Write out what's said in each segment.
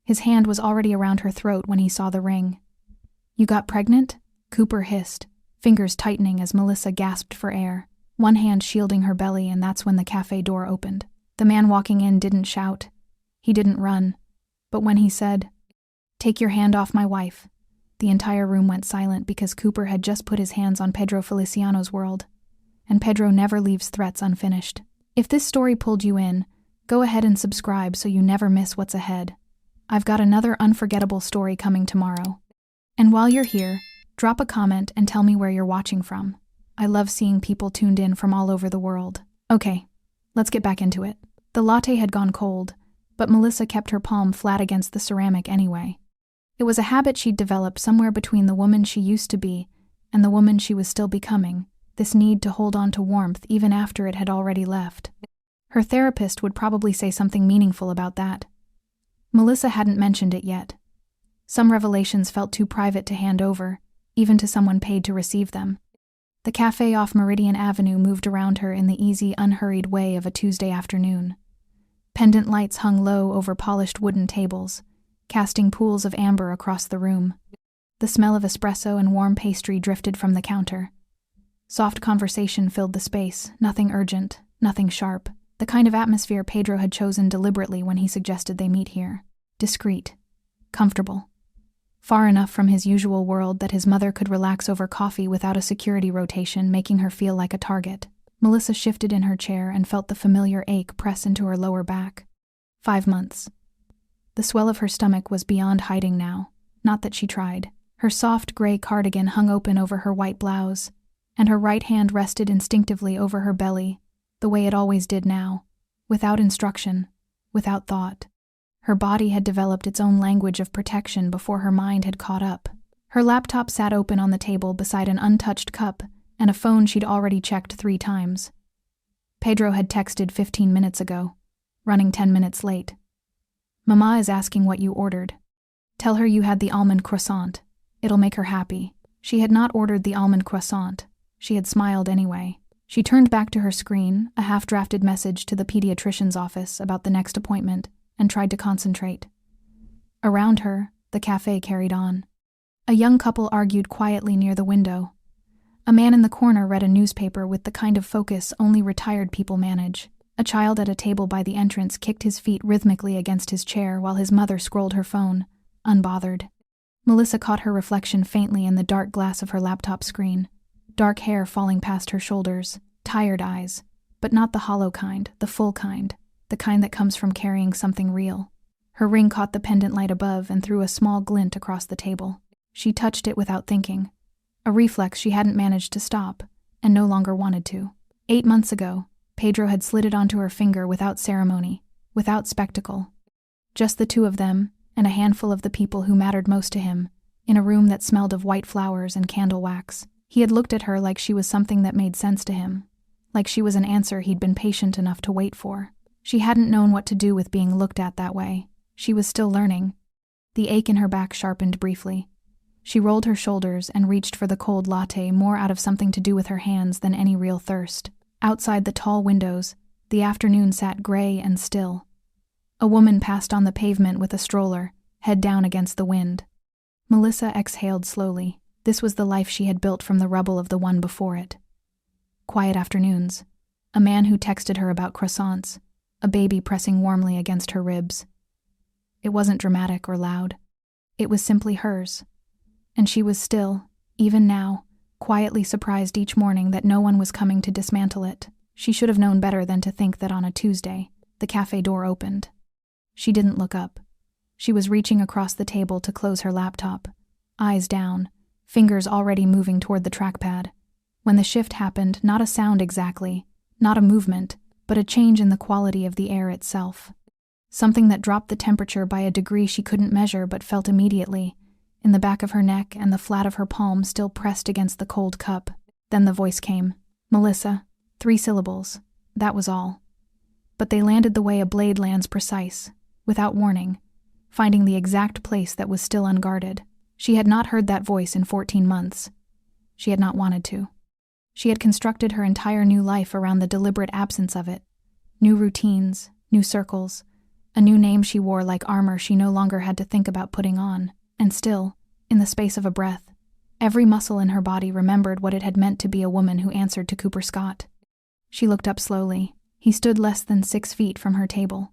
His hand was already around her throat when he saw the ring. "You got pregnant?" Cooper hissed, fingers tightening as Melissa gasped for air, one hand shielding her belly, and that's when the cafe door opened. The man walking in didn't shout. He didn't run. But when he said, "Take your hand off my wife," the entire room went silent because Cooper had just put his hands on Pedro Feliciano's world. And Pedro never leaves threats unfinished. If this story pulled you in, go ahead and subscribe so you never miss what's ahead. I've got another unforgettable story coming tomorrow. And while you're here, drop a comment and tell me where you're watching from. I love seeing people tuned in from all over the world. Okay, let's get back into it. The latte had gone cold, but Melissa kept her palm flat against the ceramic anyway. It was a habit she'd developed somewhere between the woman she used to be and the woman she was still becoming, this need to hold on to warmth even after it had already left. Her therapist would probably say something meaningful about that. Melissa hadn't mentioned it yet. Some revelations felt too private to hand over, even to someone paid to receive them. The cafe off Meridian Avenue moved around her in the easy, unhurried way of a Tuesday afternoon. Pendant lights hung low over polished wooden tables, casting pools of amber across the room. The smell of espresso and warm pastry drifted from the counter. Soft conversation filled the space, nothing urgent, nothing sharp, the kind of atmosphere Pedro had chosen deliberately when he suggested they meet here. Discreet, comfortable. Far enough from his usual world that his mother could relax over coffee without a security rotation making her feel like a target. Melissa shifted in her chair and felt the familiar ache press into her lower back. 5 months. The swell of her stomach was beyond hiding now, not that she tried. Her soft gray cardigan hung open over her white blouse, and her right hand rested instinctively over her belly, the way it always did now, without instruction, without thought. Her body had developed its own language of protection before her mind had caught up. Her laptop sat open on the table beside an untouched cup and a phone she'd already checked 3 times. Pedro had texted 15 minutes ago, running 10 minutes late. "Mama is asking what you ordered. Tell her you had the almond croissant. It'll make her happy." She had not ordered the almond croissant. She had smiled anyway. She turned back to her screen, a half-drafted message to the pediatrician's office about the next appointment, and tried to concentrate. Around her, the cafe carried on. A young couple argued quietly near the window. A man in the corner read a newspaper with the kind of focus only retired people manage. A child at a table by the entrance kicked his feet rhythmically against his chair while his mother scrolled her phone, unbothered. Melissa caught her reflection faintly in the dark glass of her laptop screen. Dark hair falling past her shoulders, tired eyes, but not the hollow kind, the full kind, the kind that comes from carrying something real. Her ring caught the pendant light above and threw a small glint across the table. She touched it without thinking, a reflex she hadn't managed to stop, and no longer wanted to. 8 months ago, Pedro had slid it onto her finger without ceremony, without spectacle. Just the 2 of them, and a handful of the people who mattered most to him, in a room that smelled of white flowers and candle wax. He had looked at her like she was something that made sense to him, like she was an answer he'd been patient enough to wait for. She hadn't known what to do with being looked at that way. She was still learning. The ache in her back sharpened briefly. She rolled her shoulders and reached for the cold latte more out of something to do with her hands than any real thirst. Outside the tall windows, the afternoon sat gray and still. A woman passed on the pavement with a stroller, head down against the wind. Melissa exhaled slowly. This was the life she had built from the rubble of the one before it. Quiet afternoons. A man who texted her about croissants. A baby pressing warmly against her ribs. It wasn't dramatic or loud. It was simply hers. And she was still, even now, quietly surprised each morning that no one was coming to dismantle it. She should have known better than to think that on a Tuesday, the cafe door opened. She didn't look up. She was reaching across the table to close her laptop, eyes down, fingers already moving toward the trackpad. When the shift happened, not a sound exactly, not a movement, but a change in the quality of the air itself. Something that dropped the temperature by a degree she couldn't measure but felt immediately, in the back of her neck and the flat of her palm still pressed against the cold cup. Then the voice came. Melissa. 3 syllables. That was all. But they landed the way a blade lands precise, without warning, finding the exact place that was still unguarded. She had not heard that voice in 14 months. She had not wanted to. She had constructed her entire new life around the deliberate absence of it. New routines, new circles, A new name she wore like armor she no longer had to think about putting on, and still, in the space of a breath, every muscle in her body remembered what it had meant to be a woman who answered to Cooper Scott. She looked up slowly. He stood less than 6 feet from her table.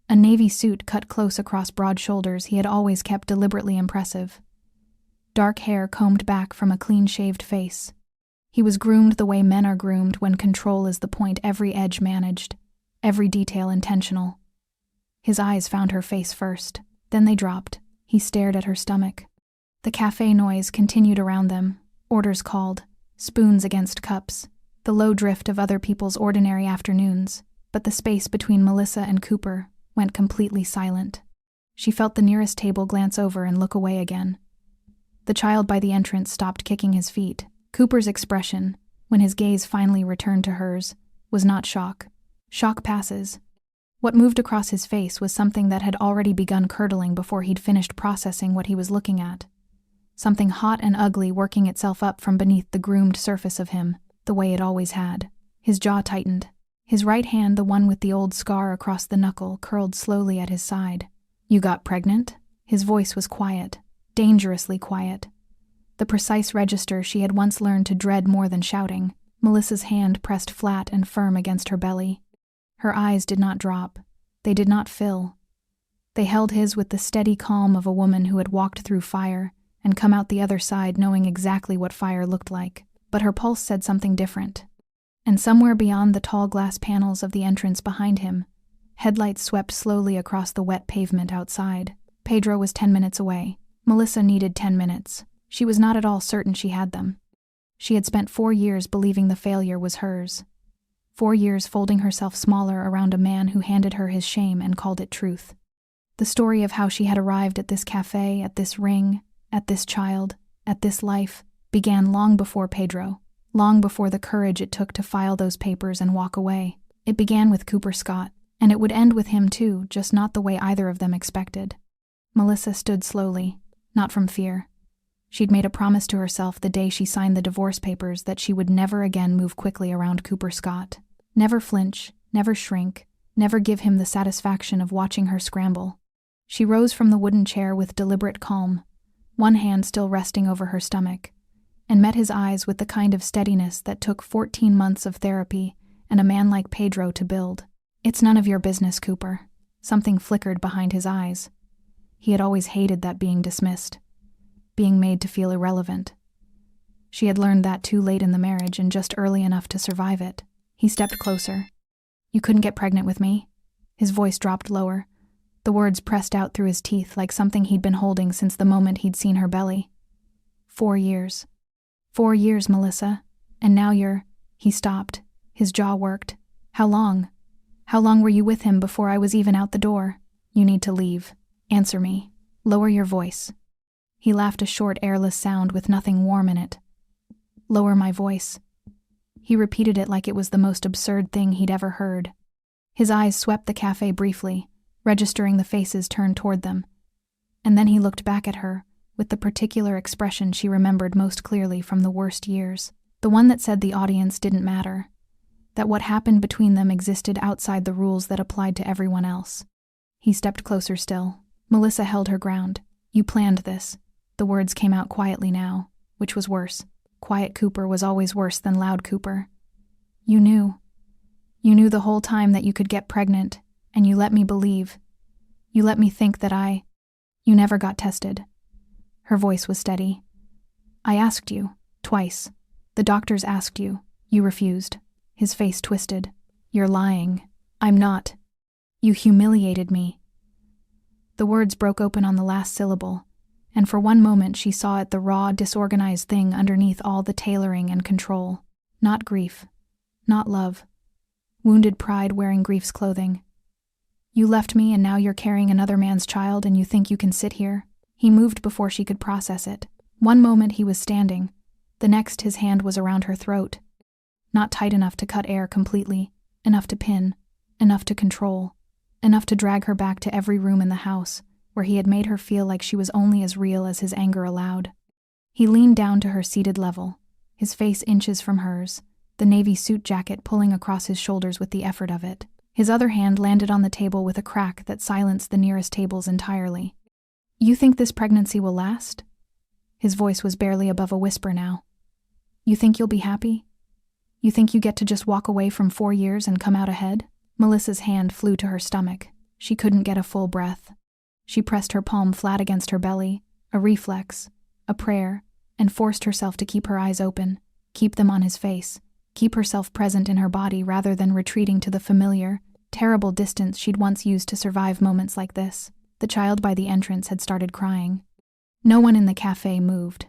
A navy suit cut close across broad shoulders he had always kept deliberately impressive. Dark hair combed back from a clean-shaved face. He was groomed the way men are groomed when control is the point, every edge managed, every detail intentional. His eyes found her face first, then they dropped. He stared at her stomach. The cafe noise continued around them, orders called, spoons against cups, the low drift of other people's ordinary afternoons, but the space between Melissa and Cooper went completely silent. She felt the nearest table glance over and look away again. The child by the entrance stopped kicking his feet. Cooper's expression, when his gaze finally returned to hers, was not shock. Shock passes. What moved across his face was something that had already begun curdling before he'd finished processing what he was looking at. Something hot and ugly working itself up from beneath the groomed surface of him, the way it always had. His jaw tightened. His right hand, the one with the old scar across the knuckle, curled slowly at his side. "You got pregnant?" His voice was quiet, dangerously quiet. The precise register she had once learned to dread more than shouting. Melissa's hand pressed flat and firm against her belly. Her eyes did not drop. They did not fill. They held his with the steady calm of a woman who had walked through fire and come out the other side knowing exactly what fire looked like. But her pulse said something different. And somewhere beyond the tall glass panels of the entrance behind him, headlights swept slowly across the wet pavement outside. Pedro was 10 minutes away. Melissa needed 10 minutes. She was not at all certain she had them. She had spent 4 years believing the failure was hers. 4 years folding herself smaller around a man who handed her his shame and called it truth. The story of how she had arrived at this cafe, at this ring, at this child, at this life, began long before Pedro, long before the courage it took to file those papers and walk away. It began with Cooper Scott, and it would end with him too, just not the way either of them expected. Melissa stood slowly, not from fear. She'd made a promise to herself the day she signed the divorce papers that she would never again move quickly around Cooper Scott. Never flinch, never shrink, never give him the satisfaction of watching her scramble. She rose from the wooden chair with deliberate calm, one hand still resting over her stomach, and met his eyes with the kind of steadiness that took 14 months of therapy and a man like Pedro to build. "It's none of your business, Cooper." Something flickered behind his eyes. He had always hated that being dismissed, being made to feel irrelevant. She had learned that too late in the marriage and just early enough to survive it. He stepped closer. "You couldn't get pregnant with me?" His voice dropped lower. The words pressed out through his teeth like something he'd been holding since the moment he'd seen her belly. 4 years. 4 years, Melissa. And now you're... He stopped. His jaw worked. "How long? How long were you with him before I was even out the door?" "You need to leave. Answer me. Lower your voice." He laughed, a short, airless sound with nothing warm in it. "Lower my voice." He repeated it like it was the most absurd thing he'd ever heard. His eyes swept the cafe briefly, registering the faces turned toward them. And then he looked back at her, with the particular expression she remembered most clearly from the worst years. The one that said the audience didn't matter. That what happened between them existed outside the rules that applied to everyone else. He stepped closer still. Melissa held her ground. "You planned this." The words came out quietly now, which was worse. Quiet Cooper was always worse than loud Cooper. "You knew. You knew the whole time that you could get pregnant, and you let me believe. You let me think that You never got tested." Her voice was steady. "I asked you, twice. The doctors asked you. You refused." His face twisted. "You're lying." "I'm not." "You humiliated me." The words broke open on the last syllable, and for one moment she saw it, the raw, disorganized thing underneath all the tailoring and control. Not grief. Not love. Wounded pride wearing grief's clothing. "You left me and now you're carrying another man's child and you think you can sit here?" He moved before she could process it. One moment he was standing. The next his hand was around her throat. Not tight enough to cut air completely, enough to pin, enough to control, enough to drag her back to every room in the house, where he had made her feel like she was only as real as his anger allowed. He leaned down to her seated level, his face inches from hers, the navy suit jacket pulling across his shoulders with the effort of it. His other hand landed on the table with a crack that silenced the nearest tables entirely. "You think this pregnancy will last?" His voice was barely above a whisper now. "You think you'll be happy? You think you get to just walk away from 4 years and come out ahead?" Melissa's hand flew to her stomach. She couldn't get a full breath. She pressed her palm flat against her belly, a reflex, a prayer, and forced herself to keep her eyes open, keep them on his face, keep herself present in her body rather than retreating to the familiar, terrible distance she'd once used to survive moments like this. The child by the entrance had started crying. No one in the cafe moved.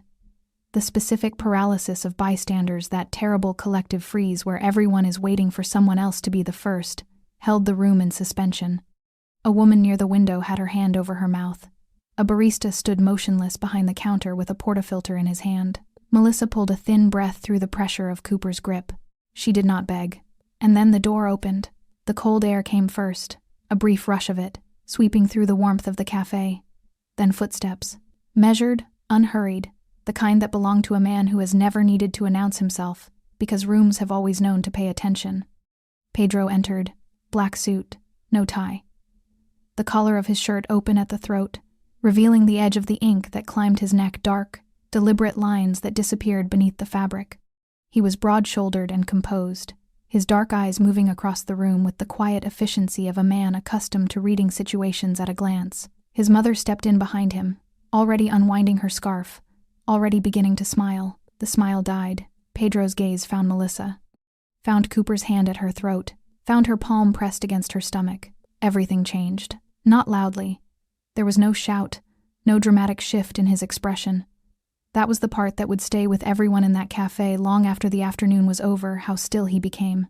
The specific paralysis of bystanders, that terrible collective freeze where everyone is waiting for someone else to be the first, held the room in suspension. A woman near the window had her hand over her mouth. A barista stood motionless behind the counter with a portafilter in his hand. Melissa pulled a thin breath through the pressure of Cooper's grip. She did not beg. And then the door opened. The cold air came first, a brief rush of it, sweeping through the warmth of the cafe. Then footsteps. Measured, unhurried, the kind that belonged to a man who has never needed to announce himself, because rooms have always known to pay attention. Pedro entered, black suit, no tie. The collar of his shirt open at the throat, revealing the edge of the ink that climbed his neck, dark, deliberate lines that disappeared beneath the fabric. He was broad-shouldered and composed, his dark eyes moving across the room with the quiet efficiency of a man accustomed to reading situations at a glance. His mother stepped in behind him, already unwinding her scarf, already beginning to smile. The smile died. Pedro's gaze found Melissa. Found Cooper's hand at her throat, found her palm pressed against her stomach. Everything changed. Not loudly. There was no shout, no dramatic shift in his expression. That was the part that would stay with everyone in that cafe long after the afternoon was over, how still he became.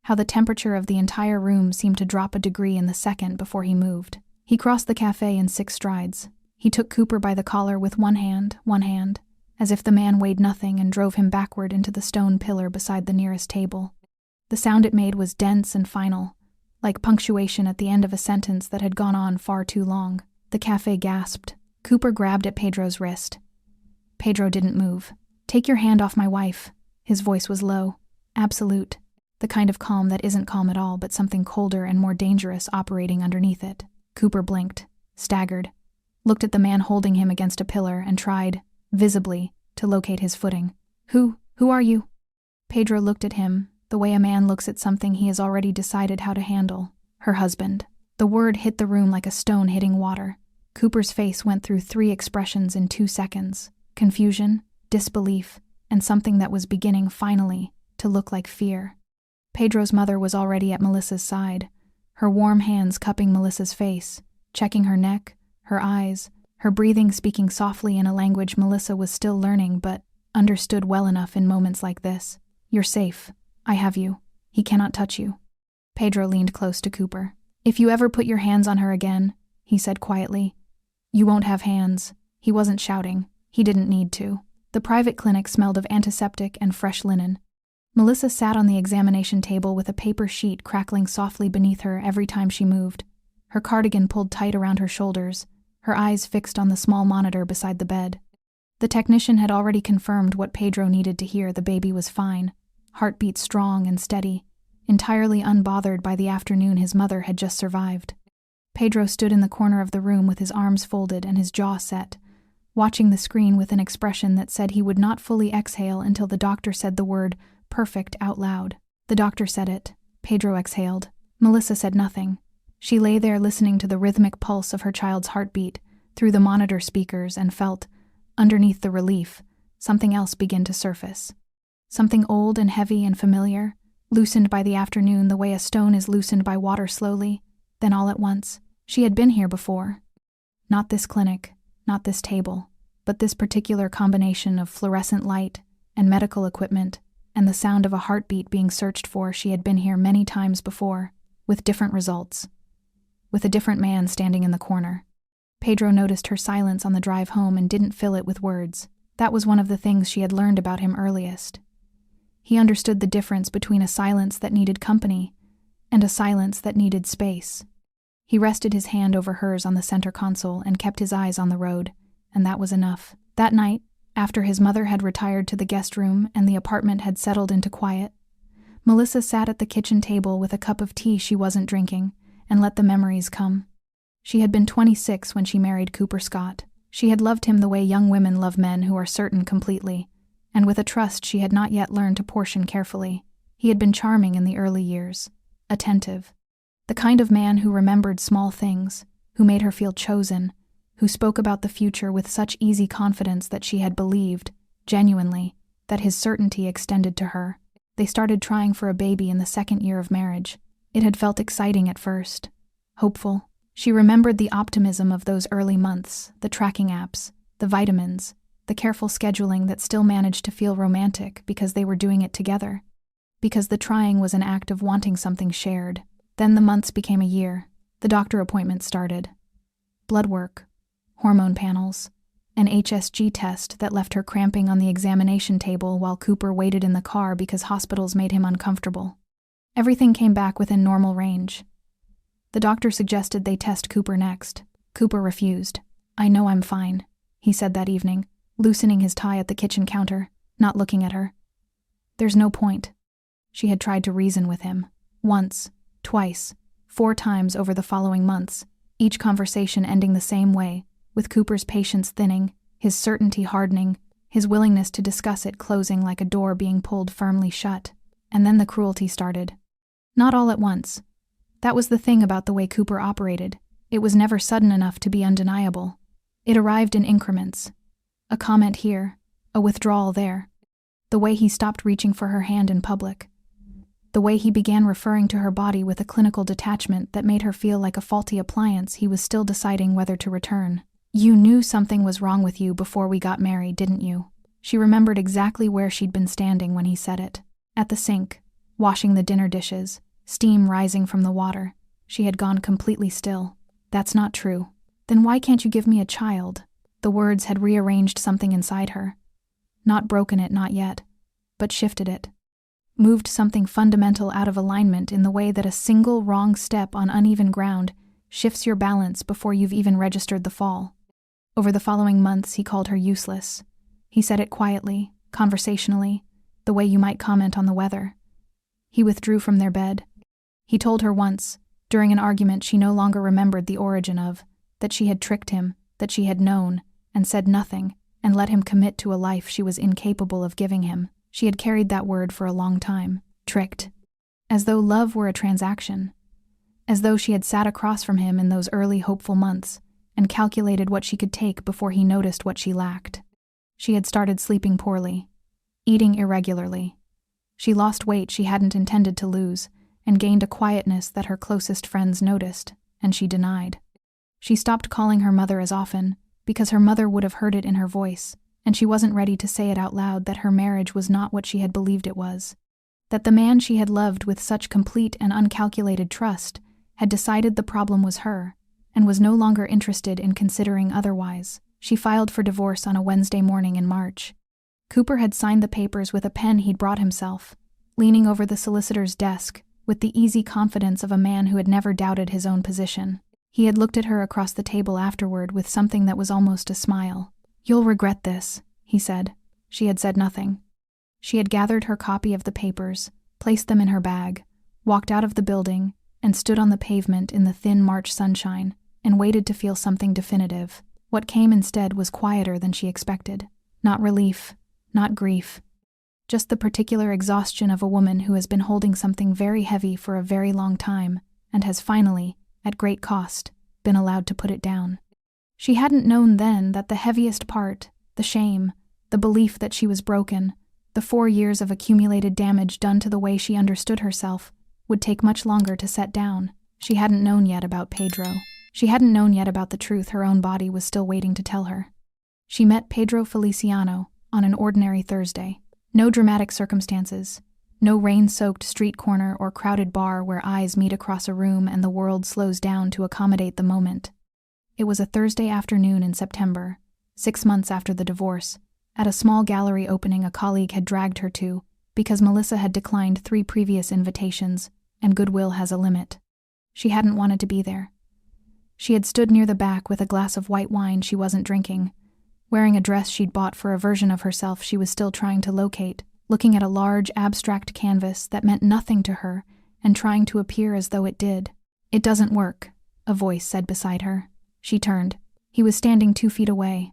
How the temperature of the entire room seemed to drop a degree in the second before he moved. He crossed the cafe in 6 strides. He took Cooper by the collar with one hand, as if the man weighed nothing, and drove him backward into the stone pillar beside the nearest table. The sound it made was dense and final, like punctuation at the end of a sentence that had gone on far too long. The cafe gasped. Cooper grabbed at Pedro's wrist. Pedro didn't move. "Take your hand off my wife." His voice was low, absolute, the kind of calm that isn't calm at all, but something colder and more dangerous operating underneath it. Cooper blinked, staggered, looked at the man holding him against a pillar, and tried, visibly, to locate his footing. Who are you?" Pedro looked at him, the way a man looks at something he has already decided how to handle. Her husband. The word hit the room like a stone hitting water. Cooper's face went through 3 expressions in 2 seconds. Confusion, disbelief, and something that was beginning, finally, to look like fear. Pedro's mother was already at Melissa's side, her warm hands cupping Melissa's face, checking her neck, her eyes, her breathing, speaking softly in a language Melissa was still learning but understood well enough in moments like this. "You're safe. I have you. He cannot touch you." Pedro leaned close to Cooper. "If you ever put your hands on her again," he said quietly, "you won't have hands." He wasn't shouting. He didn't need to. The private clinic smelled of antiseptic and fresh linen. Melissa sat on the examination table with a paper sheet crackling softly beneath her every time she moved, her cardigan pulled tight around her shoulders, her eyes fixed on the small monitor beside the bed. The technician had already confirmed what Pedro needed to hear. The baby was fine, heartbeat strong and steady, entirely unbothered by the afternoon his mother had just survived. Pedro stood in the corner of the room with his arms folded and his jaw set, watching the screen with an expression that said he would not fully exhale until the doctor said the word "perfect" out loud. The doctor said it. Pedro exhaled. Melissa said nothing. She lay there listening to the rhythmic pulse of her child's heartbeat through the monitor speakers and felt, underneath the relief, something else begin to surface. Something old and heavy and familiar, loosened by the afternoon the way a stone is loosened by water slowly. Then all at once, she had been here before. Not this clinic, not this table, but this particular combination of fluorescent light and medical equipment and the sound of a heartbeat being searched for. She had been here many times before, with different results, with a different man standing in the corner. Pedro noticed her silence on the drive home and didn't fill it with words. That was one of the things she had learned about him earliest. He understood the difference between a silence that needed company and a silence that needed space. He rested his hand over hers on the center console and kept his eyes on the road, and that was enough. That night, after his mother had retired to the guest room and the apartment had settled into quiet, Melissa sat at the kitchen table with a cup of tea she wasn't drinking and let the memories come. She had been 26 when she married Cooper Scott. She had loved him the way young women love men who are certain completely, and with a trust she had not yet learned to portion carefully. He had been charming in the early years, attentive, the kind of man who remembered small things, who made her feel chosen, who spoke about the future with such easy confidence that she had believed, genuinely, that his certainty extended to her. They started trying for a baby in the second year of marriage. It had felt exciting at first, hopeful. She remembered the optimism of those early months, the tracking apps, the vitamins, the careful scheduling that still managed to feel romantic because they were doing it together. Because the trying was an act of wanting something shared. Then the months became a year. The doctor appointments started. Blood work, hormone panels, an HSG test that left her cramping on the examination table while Cooper waited in the car because hospitals made him uncomfortable. Everything came back within normal range. The doctor suggested they test Cooper next. Cooper refused. "I know I'm fine," he said that evening, loosening his tie at the kitchen counter, not looking at her. "There's no point." She had tried to reason with him. Once, twice, 4 times over the following months, each conversation ending the same way, with Cooper's patience thinning, his certainty hardening, his willingness to discuss it closing like a door being pulled firmly shut. And then the cruelty started. Not all at once. That was the thing about the way Cooper operated. It was never sudden enough to be undeniable. It arrived in increments. A comment here, a withdrawal there. The way he stopped reaching for her hand in public. The way he began referring to her body with a clinical detachment that made her feel like a faulty appliance he was still deciding whether to return. "You knew something was wrong with you before we got married, didn't you?" She remembered exactly where she'd been standing when he said it. At the sink, washing the dinner dishes, steam rising from the water. She had gone completely still. "That's not true." "Then why can't you give me a child?" The words had rearranged something inside her. Not broken it, not yet, but shifted it. Moved something fundamental out of alignment in the way that a single wrong step on uneven ground shifts your balance before you've even registered the fall. Over the following months, he called her useless. He said it quietly, conversationally, the way you might comment on the weather. He withdrew from their bed. He told her once, during an argument she no longer remembered the origin of, that she had tricked him, that she had known, and said nothing, and let him commit to a life she was incapable of giving him. She had carried that word for a long time. Tricked. As though love were a transaction. As though she had sat across from him in those early hopeful months and calculated what she could take before he noticed what she lacked. She had started sleeping poorly, eating irregularly. She lost weight she hadn't intended to lose and gained a quietness that her closest friends noticed, and she denied. She stopped calling her mother as often because her mother would have heard it in her voice, and she wasn't ready to say it out loud that her marriage was not what she had believed it was. That the man she had loved with such complete and uncalculated trust had decided the problem was her, and was no longer interested in considering otherwise. She filed for divorce on a Wednesday morning in March. Cooper had signed the papers with a pen he'd brought himself, leaning over the solicitor's desk with the easy confidence of a man who had never doubted his own position. He had looked at her across the table afterward with something that was almost a smile. "You'll regret this," he said. She had said nothing. She had gathered her copy of the papers, placed them in her bag, walked out of the building, and stood on the pavement in the thin March sunshine, and waited to feel something definitive. What came instead was quieter than she expected. Not relief, not grief. Just the particular exhaustion of a woman who has been holding something very heavy for a very long time, and has finally, at great cost, been allowed to put it down. She hadn't known then that the heaviest part, the shame, the belief that she was broken, the 4 years of accumulated damage done to the way she understood herself, would take much longer to set down. She hadn't known yet about Pedro. She hadn't known yet about the truth her own body was still waiting to tell her. She met Pedro Feliciano on an ordinary Thursday. No dramatic circumstances. No rain-soaked street corner or crowded bar where eyes meet across a room and the world slows down to accommodate the moment. It was a Thursday afternoon in September, 6 months after the divorce, at a small gallery opening a colleague had dragged her to because Melissa had declined 3 previous invitations, and goodwill has a limit. She hadn't wanted to be there. She had stood near the back with a glass of white wine she wasn't drinking, wearing a dress she'd bought for a version of herself she was still trying to locate, looking at a large, abstract canvas that meant nothing to her and trying to appear as though it did. "It doesn't work," a voice said beside her. She turned. He was standing 2 feet away,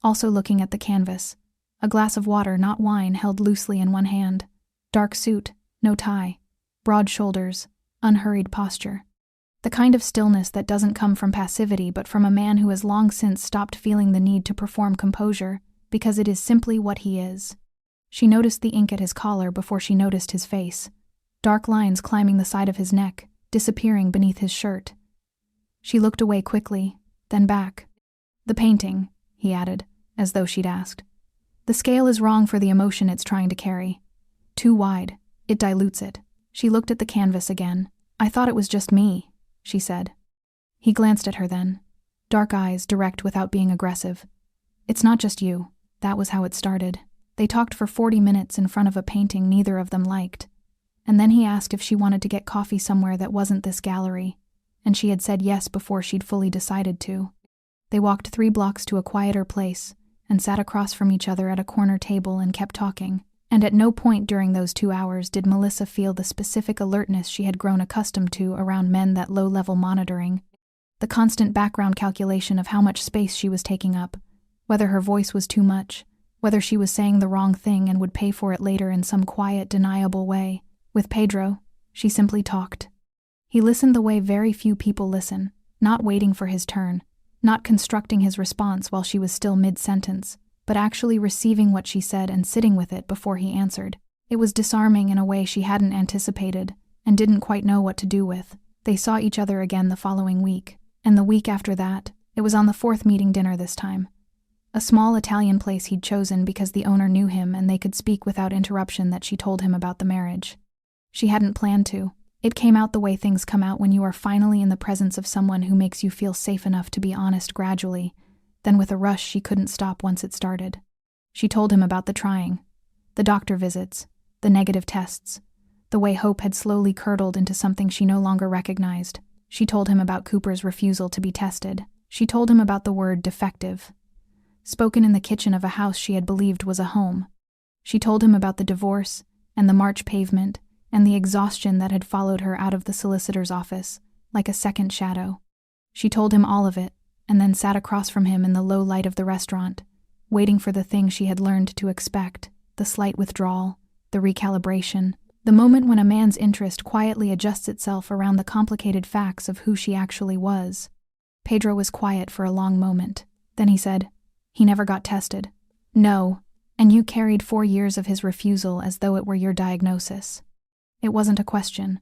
also looking at the canvas. A glass of water, not wine, held loosely in one hand. Dark suit, no tie, broad shoulders, unhurried posture. The kind of stillness that doesn't come from passivity but from a man who has long since stopped feeling the need to perform composure because it is simply what he is. She noticed the ink at his collar before she noticed his face. Dark lines climbing the side of his neck, disappearing beneath his shirt. She looked away quickly, then back. "The painting," he added, as though she'd asked. "The scale is wrong for the emotion it's trying to carry. Too wide. It dilutes it." She looked at the canvas again. "I thought it was just me," she said. He glanced at her then. Dark eyes, direct without being aggressive. "It's not just you." That was how it started. They talked for 40 minutes in front of a painting neither of them liked. And then he asked if she wanted to get coffee somewhere that wasn't this gallery, and she had said yes before she'd fully decided to. They walked 3 blocks to a quieter place and sat across from each other at a corner table and kept talking. And at no point during those 2 hours did Melissa feel the specific alertness she had grown accustomed to around men, that low-level monitoring, the constant background calculation of how much space she was taking up, whether her voice was too much, whether she was saying the wrong thing and would pay for it later in some quiet, deniable way. With Pedro, she simply talked. He listened the way very few people listen, not waiting for his turn, not constructing his response while she was still mid-sentence, but actually receiving what she said and sitting with it before he answered. It was disarming in a way she hadn't anticipated and didn't quite know what to do with. They saw each other again the following week, and the week after that. It was on the 4th meeting dinner this time. A small Italian place he'd chosen because the owner knew him and they could speak without interruption. That she told him about the marriage. She hadn't planned to. It came out the way things come out when you are finally in the presence of someone who makes you feel safe enough to be honest gradually. Then with a rush she couldn't stop once it started. She told him about the trying, the doctor visits, the negative tests, the way hope had slowly curdled into something she no longer recognized. She told him about Cooper's refusal to be tested. She told him about the word defective, spoken in the kitchen of a house she had believed was a home. She told him about the divorce and the March pavement and the exhaustion that had followed her out of the solicitor's office, like a second shadow. She told him all of it, and then sat across from him in the low light of the restaurant, waiting for the thing she had learned to expect, the slight withdrawal, the recalibration, the moment when a man's interest quietly adjusts itself around the complicated facts of who she actually was. Pedro was quiet for a long moment. Then he said, "He never got tested." "No, and you carried 4 years of his refusal as though it were your diagnosis." It wasn't a question.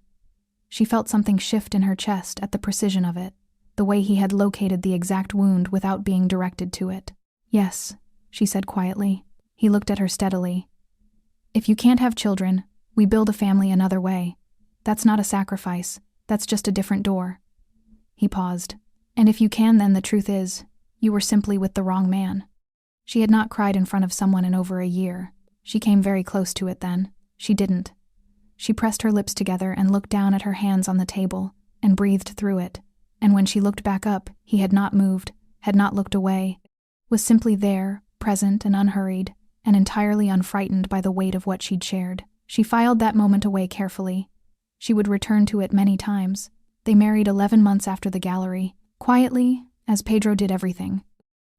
She felt something shift in her chest at the precision of it, the way he had located the exact wound without being directed to it. "Yes," she said quietly. He looked at her steadily. "If you can't have children, we build a family another way. That's not a sacrifice, that's just a different door." He paused. "And if you can, then the truth is, you were simply with the wrong man." She had not cried in front of someone in over a year. She came very close to it then. She didn't. She pressed her lips together and looked down at her hands on the table and breathed through it. And when she looked back up, he had not moved, had not looked away, was simply there, present and unhurried, and entirely unfrightened by the weight of what she'd shared. She filed that moment away carefully. She would return to it many times. They married 11 months after the gallery, quietly, as Pedro did everything.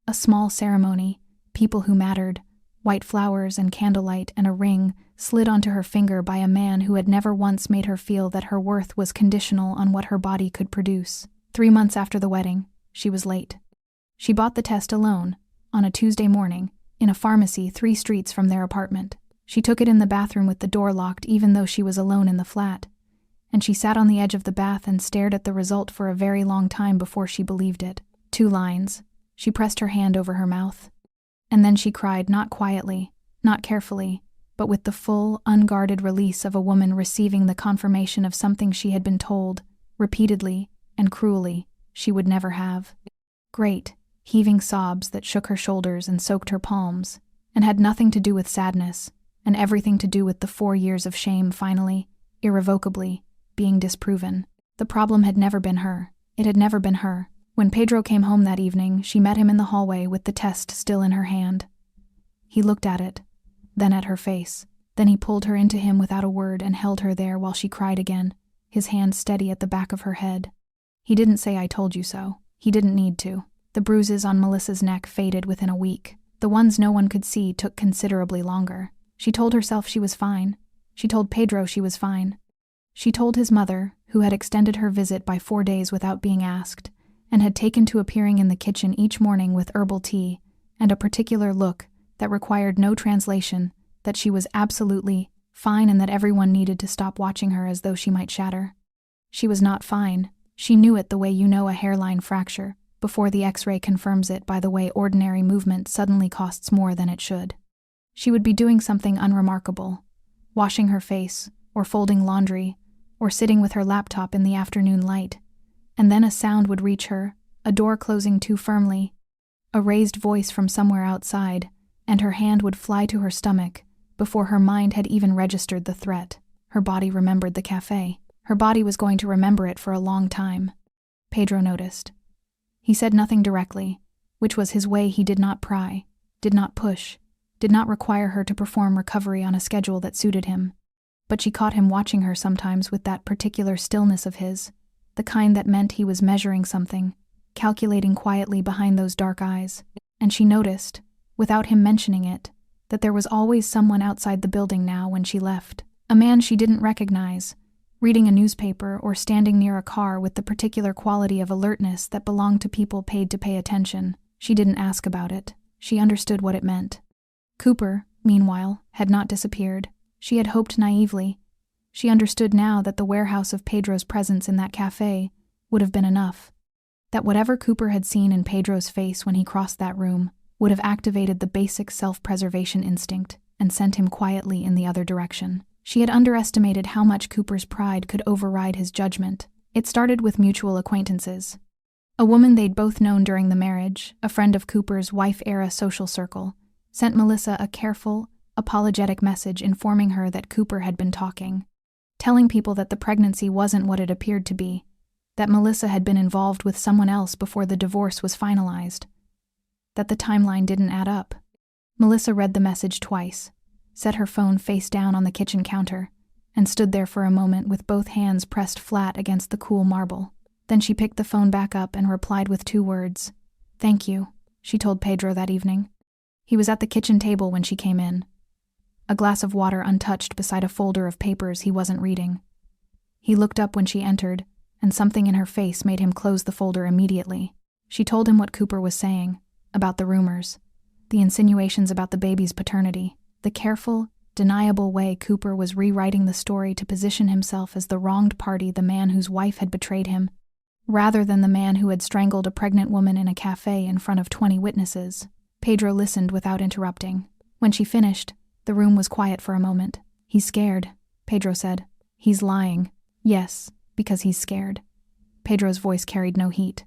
A small ceremony, people who mattered, white flowers and candlelight and a ring slid onto her finger by a man who had never once made her feel that her worth was conditional on what her body could produce. 3 months after the wedding, she was late. She bought the test alone, on a Tuesday morning, in a pharmacy 3 streets from their apartment. She took it in the bathroom with the door locked even though she was alone in the flat, and she sat on the edge of the bath and stared at the result for a very long time before she believed it. 2 lines. She pressed her hand over her mouth. And then she cried, not quietly, not carefully, but with the full, unguarded release of a woman receiving the confirmation of something she had been told, repeatedly and cruelly, she would never have. Great, heaving sobs that shook her shoulders and soaked her palms, and had nothing to do with sadness, and everything to do with the 4 years of shame finally, irrevocably, being disproven. The problem had never been her. It had never been her. When Pedro came home that evening, she met him in the hallway with the test still in her hand. He looked at it, then at her face. Then he pulled her into him without a word and held her there while she cried again, his hand steady at the back of her head. He didn't say "I told you so." He didn't need to. The bruises on Melissa's neck faded within a week. The ones no one could see took considerably longer. She told herself she was fine. She told Pedro she was fine. She told his mother, who had extended her visit by 4 days without being asked, and had taken to appearing in the kitchen each morning with herbal tea and a particular look that required no translation, that she was absolutely fine and that everyone needed to stop watching her as though she might shatter. She was not fine. She knew it the way you know a hairline fracture, before the X-ray confirms it by the way ordinary movement suddenly costs more than it should. She would be doing something unremarkable, washing her face, or folding laundry, or sitting with her laptop in the afternoon light, and then a sound would reach her, a door closing too firmly, a raised voice from somewhere outside, and her hand would fly to her stomach before her mind had even registered the threat. Her body remembered the café. Her body was going to remember it for a long time. Pedro noticed. He said nothing directly, which was his way. He did not pry, did not push, did not require her to perform recovery on a schedule that suited him. But she caught him watching her sometimes with that particular stillness of his, the kind that meant he was measuring something, calculating quietly behind those dark eyes, and she noticed, without him mentioning it, that there was always someone outside the building now when she left, a man she didn't recognize, reading a newspaper or standing near a car with the particular quality of alertness that belonged to people paid to pay attention. She didn't ask about it. She understood what it meant. Cooper, meanwhile, had not disappeared. She had hoped naively. She understood now that the warehouse of Pedro's presence in that café would have been enough. That whatever Cooper had seen in Pedro's face when he crossed that room would have activated the basic self-preservation instinct and sent him quietly in the other direction. She had underestimated how much Cooper's pride could override his judgment. It started with mutual acquaintances. A woman they'd both known during the marriage, a friend of Cooper's wife-era social circle, sent Melissa a careful, apologetic message informing her that Cooper had been talking, telling people that the pregnancy wasn't what it appeared to be, that Melissa had been involved with someone else before the divorce was finalized, that the timeline didn't add up. Melissa read the message twice, set her phone face down on the kitchen counter, and stood there for a moment with both hands pressed flat against the cool marble. Then she picked the phone back up and replied with 2 words. "Thank you," she told Pedro that evening. He was at the kitchen table when she came in, a glass of water untouched beside a folder of papers he wasn't reading. He looked up when she entered, and something in her face made him close the folder immediately. She told him what Cooper was saying, about the rumors, the insinuations about the baby's paternity, the careful, deniable way Cooper was rewriting the story to position himself as the wronged party, the man whose wife had betrayed him, rather than the man who had strangled a pregnant woman in a café in front of 20 witnesses. Pedro listened without interrupting. When she finished, the room was quiet for a moment. "He's scared," Pedro said. "He's lying." "Yes, because he's scared." Pedro's voice carried no heat.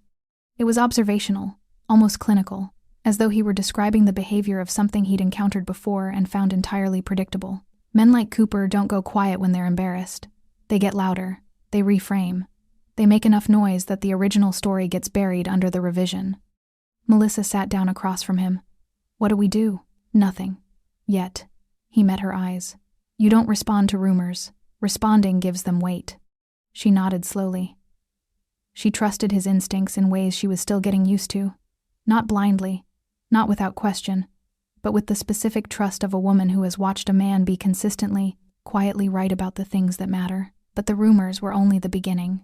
It was observational, almost clinical, as though he were describing the behavior of something he'd encountered before and found entirely predictable. Men like Cooper don't go quiet when they're embarrassed. They get louder. They reframe. They make enough noise that the original story gets buried under the revision. Melissa sat down across from him. "What do we do?" "Nothing. Yet." He met her eyes. "You don't respond to rumors. Responding gives them weight." She nodded slowly. She trusted his instincts in ways she was still getting used to. Not blindly, not without question, but with the specific trust of a woman who has watched a man be consistently, quietly right about the things that matter. But the rumors were only the beginning.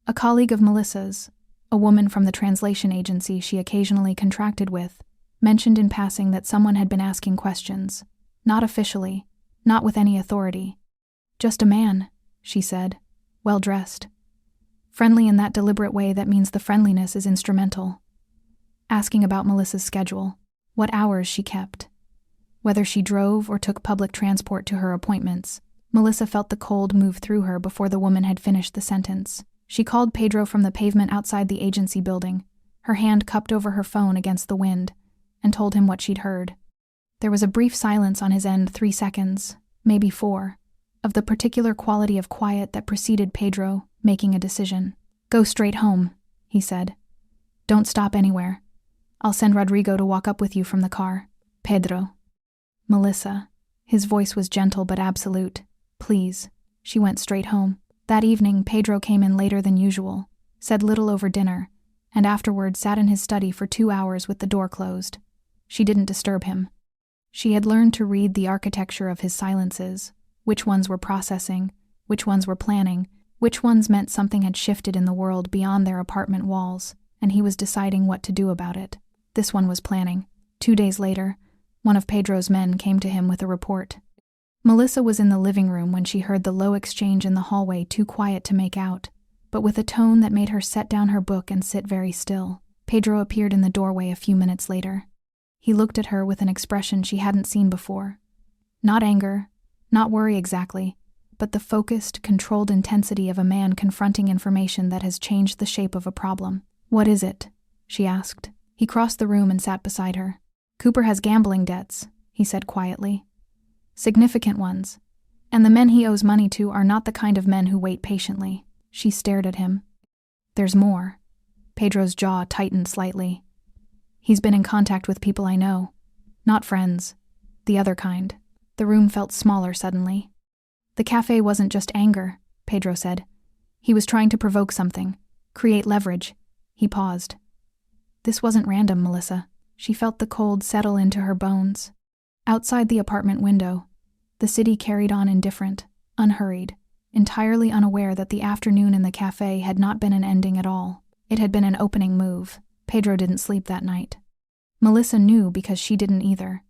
A colleague of Melissa's, a woman from the translation agency she occasionally contracted with, mentioned in passing that someone had been asking questions. Not officially, not with any authority. "Just a man," she said, "well-dressed. Friendly in that deliberate way that means the friendliness is instrumental. Asking about Melissa's schedule, what hours she kept, whether she drove or took public transport to her appointments." Melissa felt the cold move through her before the woman had finished the sentence. She called Pedro from the pavement outside the agency building, her hand cupped over her phone against the wind, and told him what she'd heard. There was a brief silence on his end, 3 seconds, maybe 4, of the particular quality of quiet that preceded Pedro making a decision. "Go straight home," he said. "Don't stop anywhere. I'll send Rodrigo to walk up with you from the car." "Pedro." "Melissa." His voice was gentle but absolute. Please. She went straight home. That evening, Pedro came in later than usual, said little over dinner, and afterward sat in his study for 2 hours with the door closed. She didn't disturb him. She had learned to read the architecture of his silences, which ones were processing, which ones were planning, which ones meant something had shifted in the world beyond their apartment walls, and he was deciding what to do about it. This one was planning. 2 days later, one of Pedro's men came to him with a report. Melissa was in the living room when she heard the low exchange in the hallway, too quiet to make out, but with a tone that made her set down her book and sit very still. Pedro appeared in the doorway a few minutes later. He looked at her with an expression she hadn't seen before. Not anger, not worry exactly, but the focused, controlled intensity of a man confronting information that has changed the shape of a problem. "What is it?" she asked. He crossed the room and sat beside her. "Cooper has gambling debts," he said quietly. "Significant ones. And the men he owes money to are not the kind of men who wait patiently." She stared at him. "There's more." Pedro's jaw tightened slightly. "He's been in contact with people I know. Not friends. The other kind." The room felt smaller suddenly. "The cafe wasn't just anger," Pedro said. "He was trying to provoke something, create leverage." He paused. "This wasn't random, Melissa." She felt the cold settle into her bones. Outside the apartment window, the city carried on indifferent, unhurried, entirely unaware that the afternoon in the cafe had not been an ending at all. It had been an opening move. Pedro didn't sleep that night. Melissa knew because she didn't either.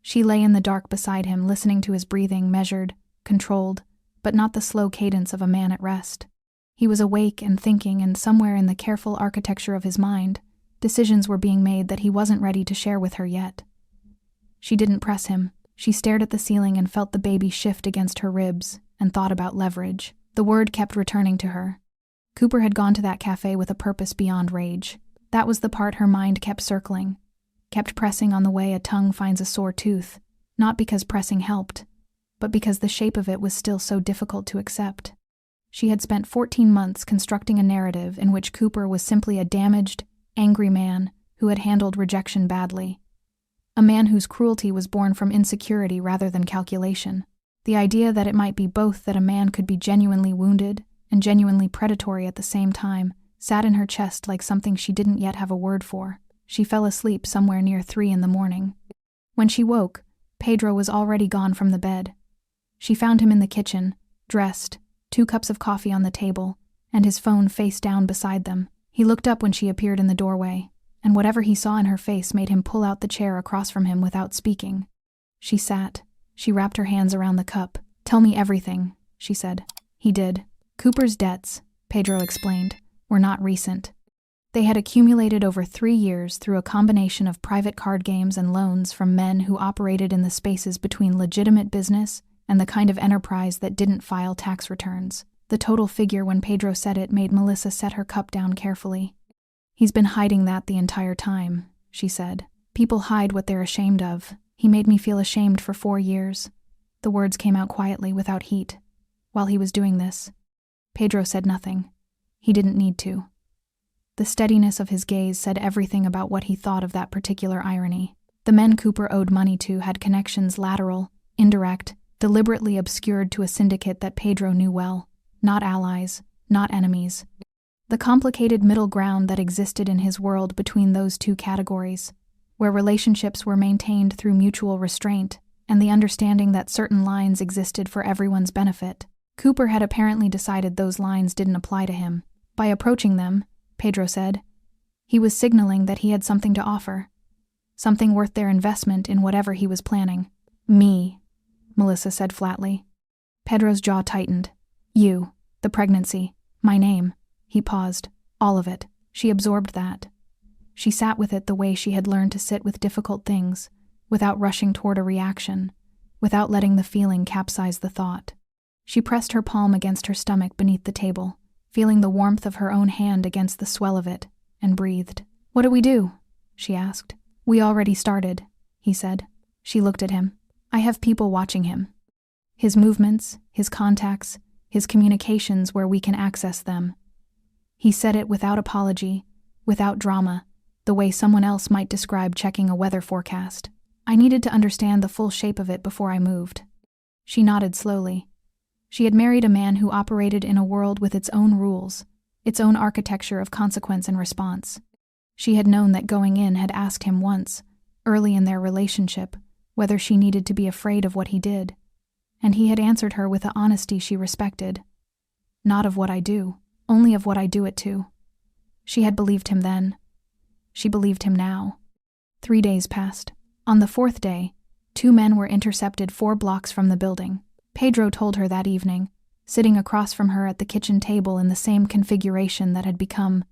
She lay in the dark beside him, listening to his breathing, measured, controlled, but not the slow cadence of a man at rest. He was awake and thinking, and somewhere in the careful architecture of his mind, decisions were being made that he wasn't ready to share with her yet. She didn't press him. She stared at the ceiling and felt the baby shift against her ribs, and thought about leverage. The word kept returning to her. Cooper had gone to that cafe with a purpose beyond rage. That was the part her mind kept circling, kept pressing on the way a tongue finds a sore tooth, not because pressing helped, but because the shape of it was still so difficult to accept. She had spent 14 months constructing a narrative in which Cooper was simply a damaged, angry man who had handled rejection badly. A man whose cruelty was born from insecurity rather than calculation. The idea that it might be both, that a man could be genuinely wounded and genuinely predatory at the same time, sat in her chest like something she didn't yet have a word for. She fell asleep somewhere near 3 in the morning. When she woke, Pedro was already gone from the bed. She found him in the kitchen, dressed, 2 cups of coffee on the table, and his phone face down beside them. He looked up when she appeared in the doorway, and whatever he saw in her face made him pull out the chair across from him without speaking. She sat. She wrapped her hands around the cup. "Tell me everything," she said. He did. Cooper's debts, Pedro explained, were not recent. They had accumulated over 3 years through a combination of private card games and loans from men who operated in the spaces between legitimate business and the kind of enterprise that didn't file tax returns. The total figure when Pedro said it made Melissa set her cup down carefully. "He's been hiding that the entire time," she said. "People hide what they're ashamed of. He made me feel ashamed for 4 years. The words came out quietly, without heat. While he was doing this, Pedro said nothing. He didn't need to. The steadiness of his gaze said everything about what he thought of that particular irony. The men Cooper owed money to had connections, lateral, indirect, deliberately obscured to a syndicate that Pedro knew well. Not allies, not enemies. The complicated middle ground that existed in his world between those 2 categories, where relationships were maintained through mutual restraint and the understanding that certain lines existed for everyone's benefit. Cooper had apparently decided those lines didn't apply to him. By approaching them, Pedro said, he was signaling that he had something to offer, something worth their investment in whatever he was planning. "Me," Melissa said flatly. Pedro's jaw tightened. "You, the pregnancy, my name." He paused. "All of it." She absorbed that. She sat with it the way she had learned to sit with difficult things, without rushing toward a reaction, without letting the feeling capsize the thought. She pressed her palm against her stomach beneath the table, feeling the warmth of her own hand against the swell of it, and breathed. "What do we do?" she asked. "We already started," he said. She looked at him. "I have people watching him. His movements, his contacts, his communications where we can access them." He said it without apology, without drama, the way someone else might describe checking a weather forecast. I needed to understand the full shape of it before I moved. She nodded slowly. She had married a man who operated in a world with its own rules, its own architecture of consequence and response. She had known that going in had asked him once, early in their relationship, whether she needed to be afraid of what he did, and he had answered her with the honesty she respected. Not of what I do, only of what I do it to. She had believed him then. She believed him now. 3 days passed. On the 4th day, 2 men were intercepted 4 blocks from the building. Pedro told her that evening, sitting across from her at the kitchen table in the same configuration that had become,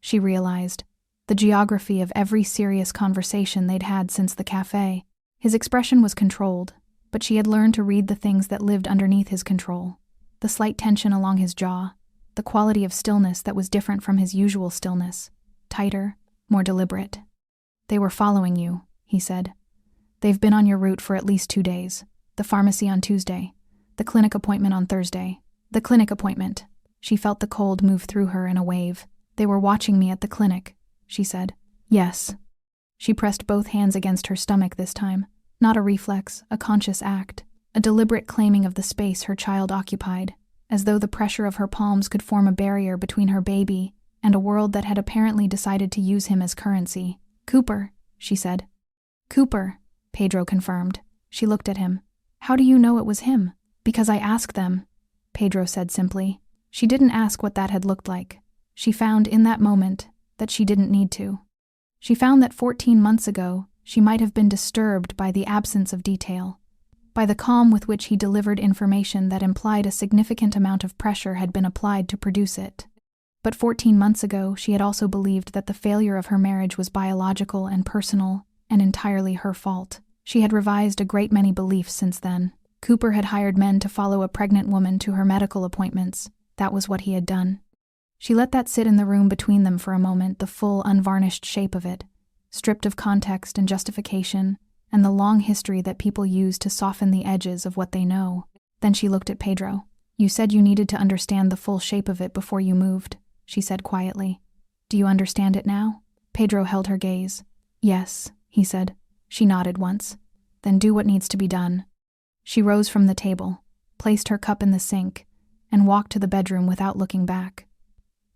she realized, the geography of every serious conversation they'd had since the café. His expression was controlled, but she had learned to read the things that lived underneath his control. The slight tension along his jaw, the quality of stillness that was different from his usual stillness, tighter, more deliberate. They were following you, he said. They've been on your route for at least 2 days. The pharmacy on Tuesday. The clinic appointment on Thursday. The clinic appointment. She felt the cold move through her in a wave. They were watching me at the clinic, she said. Yes. She pressed both hands against her stomach this time. Not a reflex, a conscious act. A deliberate claiming of the space her child occupied, as though the pressure of her palms could form a barrier between her baby and a world that had apparently decided to use him as currency. Cooper, she said. Cooper, Pedro confirmed. She looked at him. How do you know it was him? Because I asked them, Pedro said simply. She didn't ask what that had looked like. She found in that moment that she didn't need to. She found that 14 months ago, she might have been disturbed by the absence of detail, by the calm with which he delivered information that implied a significant amount of pressure had been applied to produce it. But 14 months ago, she had also believed that the failure of her marriage was biological and personal and entirely her fault. She had revised a great many beliefs since then. Cooper had hired men to follow a pregnant woman to her medical appointments. That was what he had done. She let that sit in the room between them for a moment, the full, unvarnished shape of it, stripped of context and justification, and the long history that people use to soften the edges of what they know. Then she looked at Pedro. You said you needed to understand the full shape of it before you moved, she said quietly. Do you understand it now? Pedro held her gaze. Yes, he said. She nodded once. Then do what needs to be done. She rose from the table, placed her cup in the sink, and walked to the bedroom without looking back.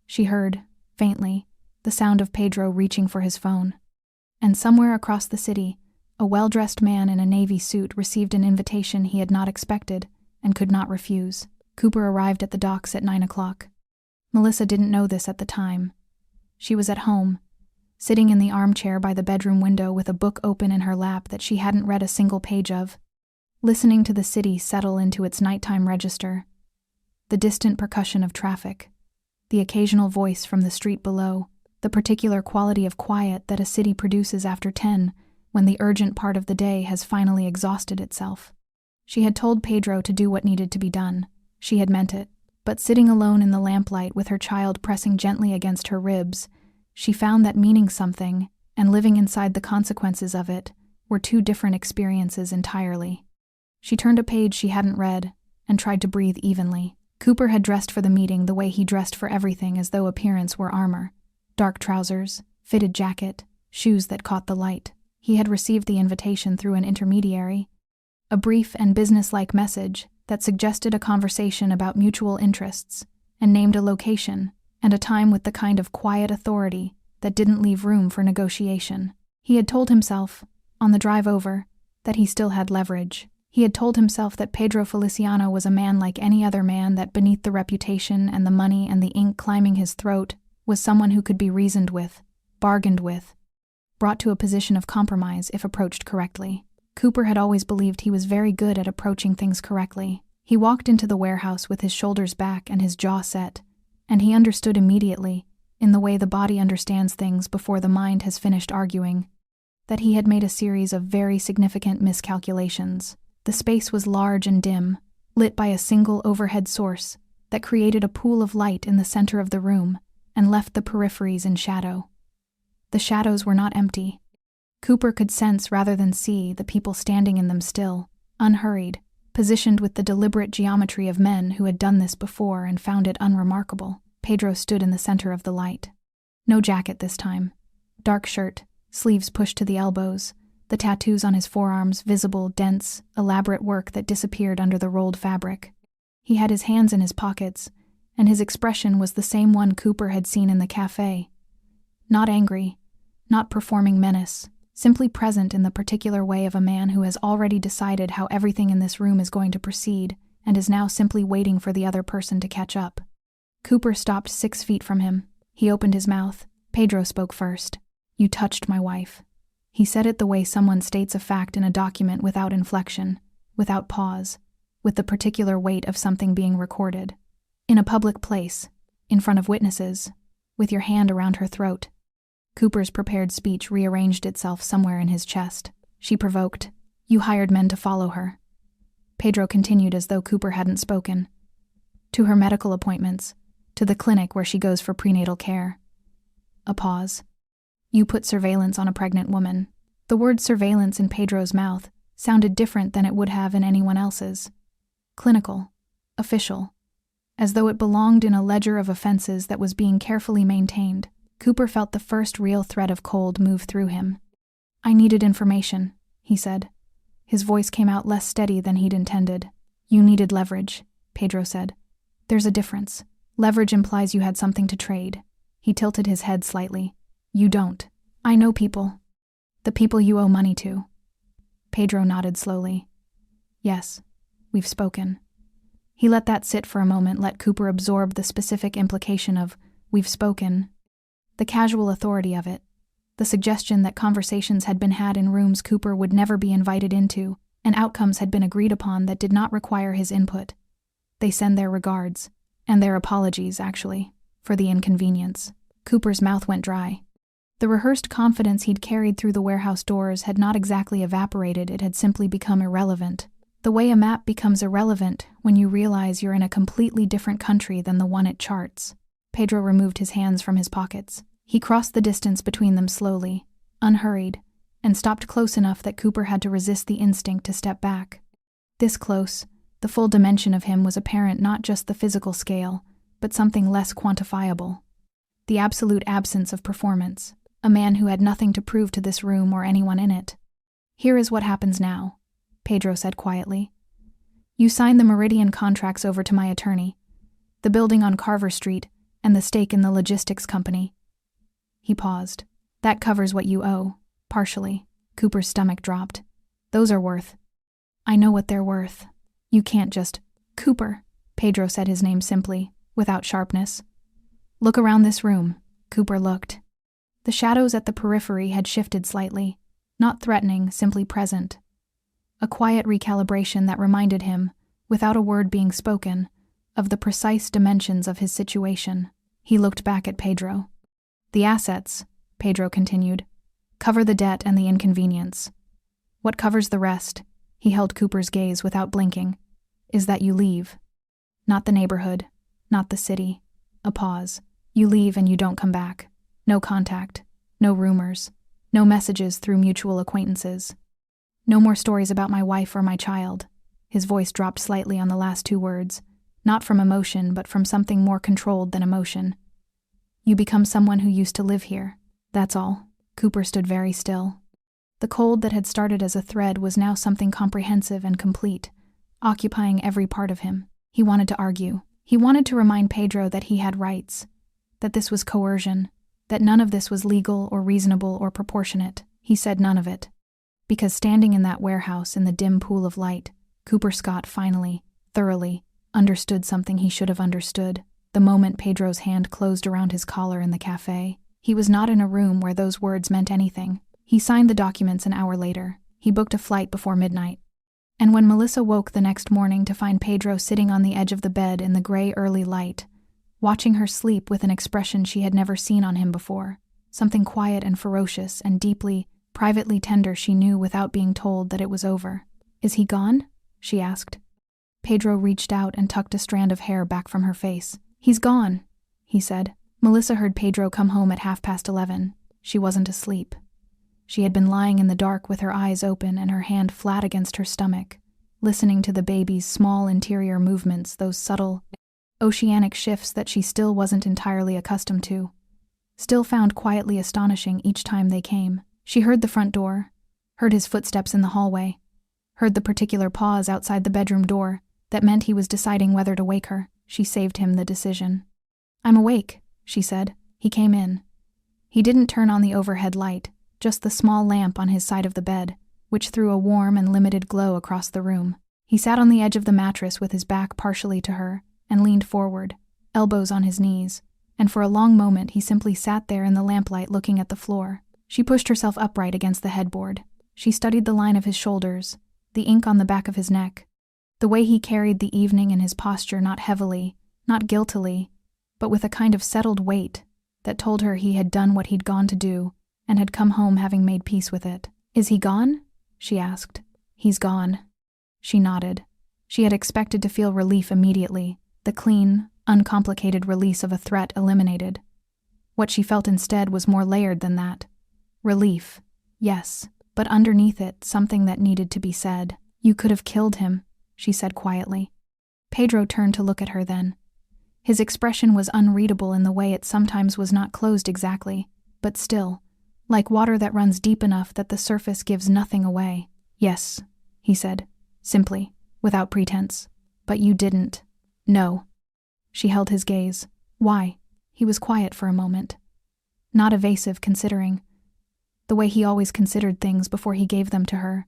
She heard, faintly, the sound of Pedro reaching for his phone. And somewhere across the city, a well-dressed man in a navy suit received an invitation he had not expected and could not refuse. Cooper arrived at the docks at 9 o'clock. Melissa didn't know this at the time. She was at home, sitting in the armchair by the bedroom window with a book open in her lap that she hadn't read a single page of, listening to the city settle into its nighttime register, the distant percussion of traffic, the occasional voice from the street below, the particular quality of quiet that a city produces after 10 when the urgent part of the day has finally exhausted itself. She had told Pedro to do what needed to be done. She had meant it. But sitting alone in the lamplight with her child pressing gently against her ribs, she found that meaning something and living inside the consequences of it were 2 different experiences entirely. She turned a page she hadn't read and tried to breathe evenly. Cooper had dressed for the meeting the way he dressed for everything, as though appearance were armor. Dark trousers, fitted jacket, shoes that caught the light. He had received the invitation through an intermediary. A brief and businesslike message that suggested a conversation about mutual interests and named a location and a time with the kind of quiet authority that didn't leave room for negotiation. He had told himself, on the drive over, that he still had leverage. He had told himself that Pedro Feliciano was a man like any other man, that beneath the reputation and the money and the ink climbing his throat was someone who could be reasoned with, bargained with, brought to a position of compromise if approached correctly. Cooper had always believed he was very good at approaching things correctly. He walked into the warehouse with his shoulders back and his jaw set, and he understood immediately, in the way the body understands things before the mind has finished arguing, that he had made a series of very significant miscalculations. The space was large and dim, lit by a single overhead source that created a pool of light in the center of the room and left the peripheries in shadow. The shadows were not empty. Cooper could sense rather than see the people standing in them still, unhurried, positioned with the deliberate geometry of men who had done this before and found it unremarkable. Pedro stood in the center of the light. No jacket this time. Dark shirt, sleeves pushed to the elbows, the tattoos on his forearms visible, dense, elaborate work that disappeared under the rolled fabric. He had his hands in his pockets, and his expression was the same one Cooper had seen in the cafe. Not angry, not performing menace, simply present in the particular way of a man who has already decided how everything in this room is going to proceed and is now simply waiting for the other person to catch up. Cooper stopped 6 feet from him. He opened his mouth. Pedro spoke first. "You touched my wife." He said it the way someone states a fact in a document, without inflection, without pause, with the particular weight of something being recorded. In a public place, in front of witnesses, with your hand around her throat. Cooper's prepared speech rearranged itself somewhere in his chest. She provoked, "You hired men to follow her." Pedro continued as though Cooper hadn't spoken. "To her medical appointments, to the clinic where she goes for prenatal care." A pause. "You put surveillance on a pregnant woman." The word surveillance in Pedro's mouth sounded different than it would have in anyone else's. Clinical, official, as though it belonged in a ledger of offenses that was being carefully maintained. Cooper felt the first real thread of cold move through him. "I needed information," he said. His voice came out less steady than he'd intended. "You needed leverage," Pedro said. "There's a difference. Leverage implies you had something to trade." He tilted his head slightly. "You don't. I know people. The people you owe money to." Pedro nodded slowly. "Yes, we've spoken." He let that sit for a moment, let Cooper absorb the specific implication of "we've spoken," the casual authority of it, the suggestion that conversations had been had in rooms Cooper would never be invited into, and outcomes had been agreed upon that did not require his input. "They send their regards, and their apologies, actually, for the inconvenience." Cooper's mouth went dry. The rehearsed confidence he'd carried through the warehouse doors had not exactly evaporated, it had simply become irrelevant. The way a map becomes irrelevant when you realize you're in a completely different country than the one it charts. Pedro removed his hands from his pockets. He crossed the distance between them slowly, unhurried, and stopped close enough that Cooper had to resist the instinct to step back. This close, the full dimension of him was apparent, not just the physical scale, but something less quantifiable. The absolute absence of performance, a man who had nothing to prove to this room or anyone in it. "Here is what happens now," Pedro said quietly. "You signed the Meridian contracts over to my attorney, the building on Carver Street, and the stake in the logistics company." He paused. "That covers what you owe, partially." Cooper's stomach dropped. "Those are worth." "I know what they're worth. You can't just—" "Cooper," Pedro said his name simply, without sharpness. "Look around this room." Cooper looked. The shadows at the periphery had shifted slightly, not threatening, simply present. A quiet recalibration that reminded him, without a word being spoken, of the precise dimensions of his situation. He looked back at Pedro. "The assets," Pedro continued, "cover the debt and the inconvenience. What covers the rest," he held Cooper's gaze without blinking, "is that you leave. Not the neighborhood, not the city." A pause. "You leave and you don't come back. No contact, no rumors, no messages through mutual acquaintances. No more stories about my wife or my child." His voice dropped slightly on the last 2 words, not from emotion but from something more controlled than emotion. "You become someone who used to live here. That's all." Cooper stood very still. The cold that had started as a thread was now something comprehensive and complete, occupying every part of him. He wanted to argue. He wanted to remind Pedro that he had rights, that this was coercion, that none of this was legal or reasonable or proportionate. He said none of it. Because standing in that warehouse in the dim pool of light, Cooper Scott finally, thoroughly, understood something he should have understood. The moment Pedro's hand closed around his collar in the cafe, he was not in a room where those words meant anything. He signed the documents an hour later. He booked a flight before midnight. And when Melissa woke the next morning to find Pedro sitting on the edge of the bed in the gray early light, watching her sleep with an expression she had never seen on him before, something quiet and ferocious and deeply, privately tender, she knew without being told that it was over. "Is he gone?" she asked. Pedro reached out and tucked a strand of hair back from her face. "He's gone," he said. Melissa heard Pedro come home at 11:30. She wasn't asleep. She had been lying in the dark with her eyes open and her hand flat against her stomach, listening to the baby's small interior movements, those subtle, oceanic shifts that she still wasn't entirely accustomed to, still found quietly astonishing each time they came. She heard the front door, heard his footsteps in the hallway, heard the particular pause outside the bedroom door that meant he was deciding whether to wake her. She saved him the decision. "I'm awake," she said. He came in. He didn't turn on the overhead light, just the small lamp on his side of the bed, which threw a warm and limited glow across the room. He sat on the edge of the mattress with his back partially to her and leaned forward, elbows on his knees, and for a long moment he simply sat there in the lamplight looking at the floor. She pushed herself upright against the headboard. She studied the line of his shoulders, the ink on the back of his neck, the way he carried the evening in his posture, not heavily, not guiltily, but with a kind of settled weight that told her he had done what he'd gone to do and had come home having made peace with it. "Is he gone?" she asked. "He's gone." She nodded. She had expected to feel relief immediately, the clean, uncomplicated release of a threat eliminated. What she felt instead was more layered than that. Relief, yes, but underneath it, something that needed to be said. "You could have killed him," she said quietly. Pedro turned to look at her then. His expression was unreadable in the way it sometimes was, not closed exactly, but still, like water that runs deep enough that the surface gives nothing away. "Yes," he said, simply, without pretense. "But you didn't." "No." She held his gaze. "Why?" He was quiet for a moment. Not evasive, considering. The way he always considered things before he gave them to her,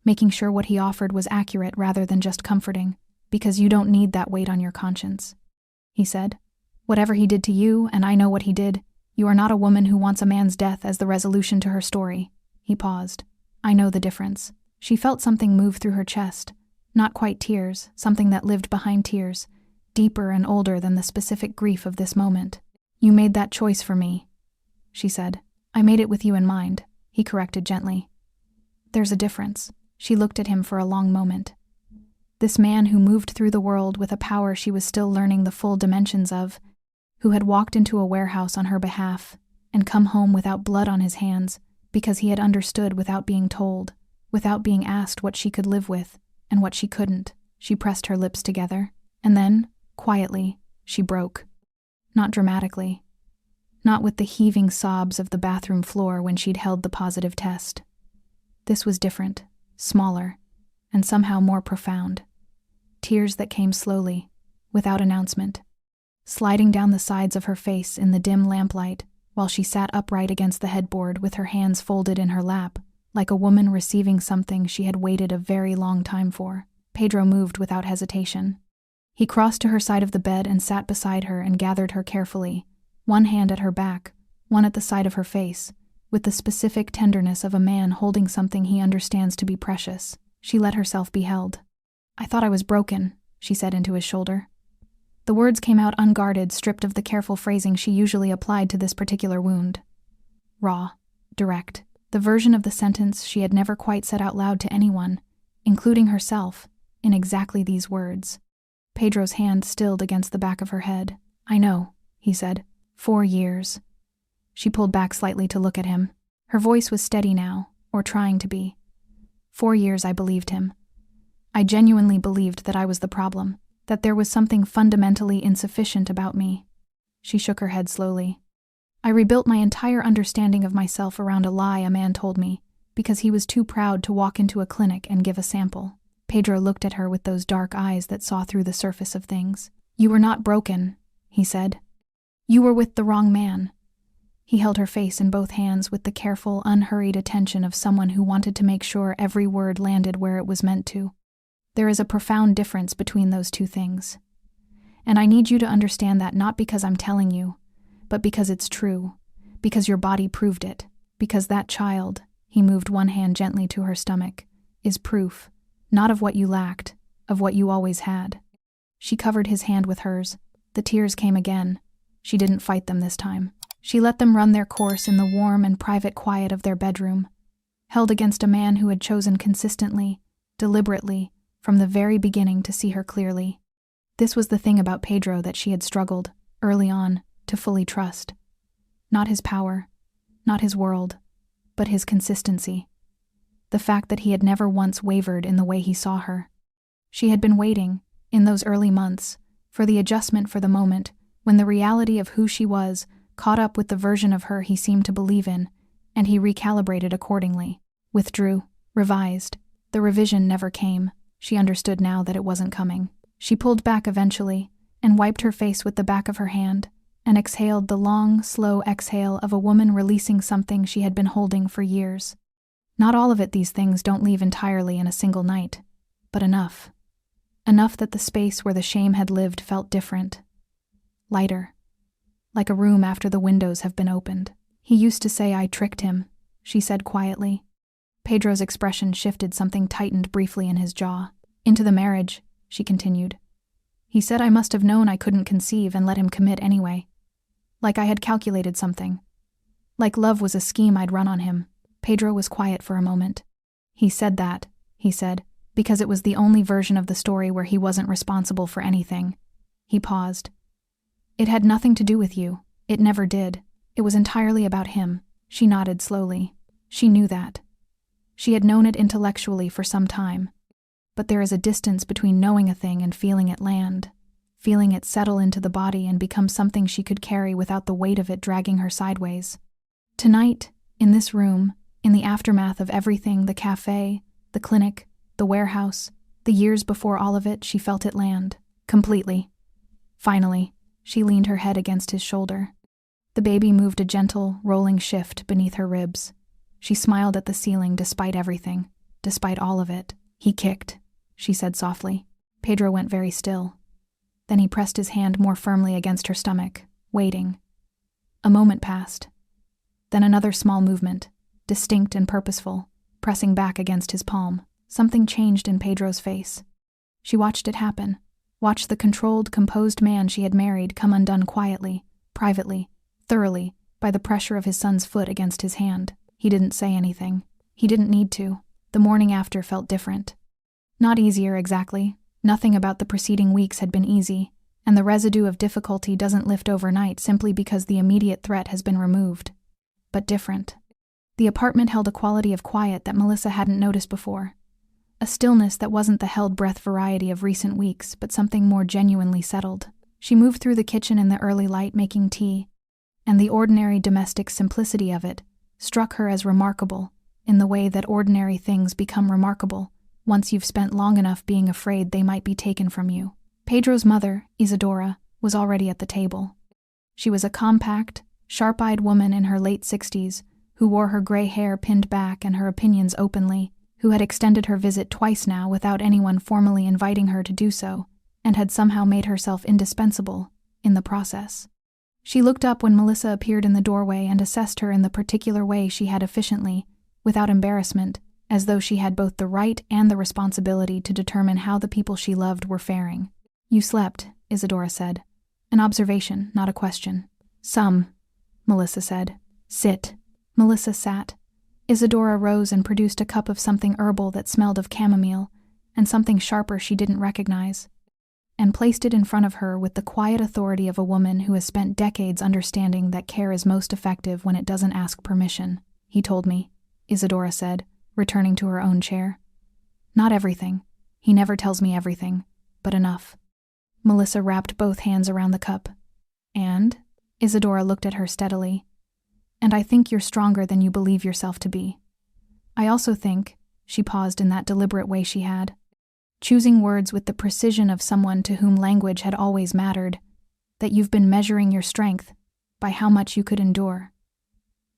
making sure what he offered was accurate rather than just comforting. "Because you don't need that weight on your conscience," he said. "Whatever he did to you, and I know what he did, you are not a woman who wants a man's death as the resolution to her story." He paused. "I know the difference." She felt something move through her chest. Not quite tears, something that lived behind tears, deeper and older than the specific grief of this moment. "You made that choice for me," she said. "I made it with you in mind," he corrected gently. "There's a difference." She looked at him for a long moment. This man who moved through the world with a power she was still learning the full dimensions of, who had walked into a warehouse on her behalf and come home without blood on his hands because he had understood without being told, without being asked what she could live with and what she couldn't. She pressed her lips together, and then, quietly, she broke. Not dramatically. Not with the heaving sobs of the bathroom floor when she'd held the positive test. This was different, smaller, and somehow more profound. Tears that came slowly, without announcement, sliding down the sides of her face in the dim lamplight while she sat upright against the headboard with her hands folded in her lap, like a woman receiving something she had waited a very long time for. Pedro moved without hesitation. He crossed to her side of the bed and sat beside her and gathered her carefully, one hand at her back, one at the side of her face, with the specific tenderness of a man holding something he understands to be precious. She let herself be held. "I thought I was broken," she said into his shoulder. The words came out unguarded, stripped of the careful phrasing she usually applied to this particular wound. Raw, direct, the version of the sentence she had never quite said out loud to anyone, including herself, in exactly these words. Pedro's hand stilled against the back of her head. "I know," he said. 4 years. She pulled back slightly to look at him. Her voice was steady now, or trying to be. 4 years I believed him. I genuinely believed that I was the problem, that there was something fundamentally insufficient about me. She shook her head slowly. I rebuilt my entire understanding of myself around a lie a man told me, because he was too proud to walk into a clinic and give a sample. Pedro looked at her with those dark eyes that saw through the surface of things. "You were not broken," he said. "You were with the wrong man." He held her face in both hands with the careful, unhurried attention of someone who wanted to make sure every word landed where it was meant to. There is a profound difference between those two things. And I need you to understand that, not because I'm telling you, but because it's true, because your body proved it, because that child, he moved one hand gently to her stomach, is proof, not of what you lacked, of what you always had. She covered his hand with hers. The tears came again. She didn't fight them this time. She let them run their course in the warm and private quiet of their bedroom, held against a man who had chosen consistently, deliberately, from the very beginning to see her clearly. This was the thing about Pedro that she had struggled, early on, to fully trust. Not his power, not his world, but his consistency. The fact that he had never once wavered in the way he saw her. She had been waiting, in those early months, for the adjustment for the moment, when the reality of who she was caught up with the version of her he seemed to believe in, and he recalibrated accordingly, withdrew, Revised. The revision never came. She understood now that it wasn't coming. She pulled back eventually, and wiped her face with the back of her hand, and exhaled the long, slow exhale of a woman releasing something she had been holding for years. Not all of it, these things don't leave entirely in a single night, but enough. Enough that the space where the shame had lived felt different. Lighter. Like a room after the windows have been opened. He used to say I tricked him, she said quietly. Pedro's expression shifted, something tightened briefly in his jaw. Into the marriage, she continued. He said I must have known I couldn't conceive and let him commit anyway. Like I had calculated something. Like love was a scheme I'd run on him. Pedro was quiet for a moment. He said that, he said, because it was the only version of the story where he wasn't responsible for anything. He paused. It had nothing to do with you. It never did. It was entirely about him. She nodded slowly. She knew that. She had known it intellectually for some time. But there is a distance between knowing a thing and feeling it land, feeling it settle into the body and become something she could carry without the weight of it dragging her sideways. Tonight, in this room, in the aftermath of everything, the cafe, the clinic, the warehouse, the years before all of it, she felt it land, completely. Finally, she leaned her head against his shoulder. The baby moved a gentle, rolling shift beneath her ribs. She smiled at the ceiling despite everything, despite all of it. He kicked, she said softly. Pedro went very still. Then he pressed his hand more firmly against her stomach, waiting. A moment passed. Then another small movement, distinct and purposeful, pressing back against his palm. Something changed in Pedro's face. She watched it happen, watched the controlled, composed man she had married come undone quietly, privately, thoroughly, by the pressure of his son's foot against his hand. He didn't say anything. He didn't need to. The morning after felt different. Not easier exactly. Nothing about the preceding weeks had been easy, and the residue of difficulty doesn't lift overnight simply because the immediate threat has been removed. But different. The apartment held a quality of quiet that Melissa hadn't noticed before. A stillness that wasn't the held breath variety of recent weeks, but something more genuinely settled. She moved through the kitchen in the early light making tea, and the ordinary domestic simplicity of it struck her as remarkable, in the way that ordinary things become remarkable once you've spent long enough being afraid they might be taken from you. Pedro's mother, Isadora, was already at the table. She was a compact, sharp-eyed woman in her late 60s, who wore her gray hair pinned back and her opinions openly, who had extended her visit twice now without anyone formally inviting her to do so, and had somehow made herself indispensable in the process. She looked up when Melissa appeared in the doorway and assessed her in the particular way she had efficiently, without embarrassment, as though she had both the right and the responsibility to determine how the people she loved were faring. You slept, Isadora said. An observation, not a question. Some, Melissa said. Sit. Melissa sat. Isadora rose and produced a cup of something herbal that smelled of chamomile, and something sharper she didn't recognize, and placed it in front of her with the quiet authority of a woman who has spent decades understanding that care is most effective when it doesn't ask permission. He told me, Isadora said, returning to her own chair. Not everything. He never tells me everything, but enough. Melissa wrapped both hands around the cup. And? Isadora looked at her steadily. And I think you're stronger than you believe yourself to be. I also think, she paused in that deliberate way she had, choosing words with the precision of someone to whom language had always mattered, that you've been measuring your strength by how much you could endure,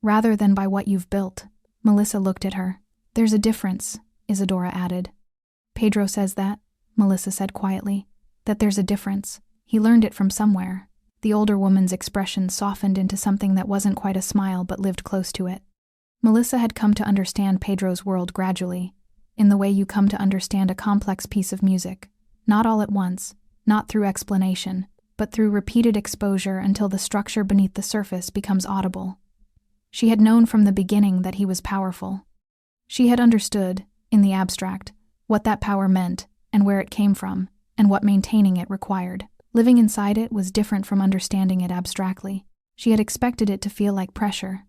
rather than by what you've built. Melissa looked at her. There's a difference, Isadora added. Pedro says that, Melissa said quietly, that there's a difference. He learned it from somewhere. The older woman's expression softened into something that wasn't quite a smile but lived close to it. Melissa had come to understand Pedro's world gradually, in the way you come to understand a complex piece of music, not all at once, not through explanation, but through repeated exposure until the structure beneath the surface becomes audible. She had known from the beginning that he was powerful. She had understood, in the abstract, what that power meant and where it came from and what maintaining it required. Living inside it was different from understanding it abstractly. She had expected it to feel like pressure,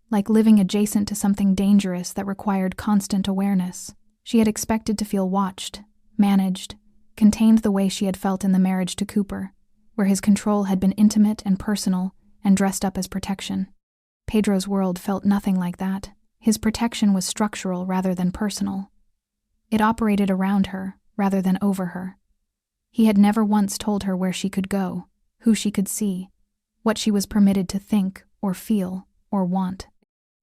like living adjacent to something dangerous that required constant awareness. She had expected to feel watched, managed, contained the way she had felt in the marriage to Cooper, where his control had been intimate and personal and dressed up as protection. Pedro's world felt nothing like that. His protection was structural rather than personal. It operated around her rather than over her. He had never once told her where she could go, who she could see, what she was permitted to think or feel or want.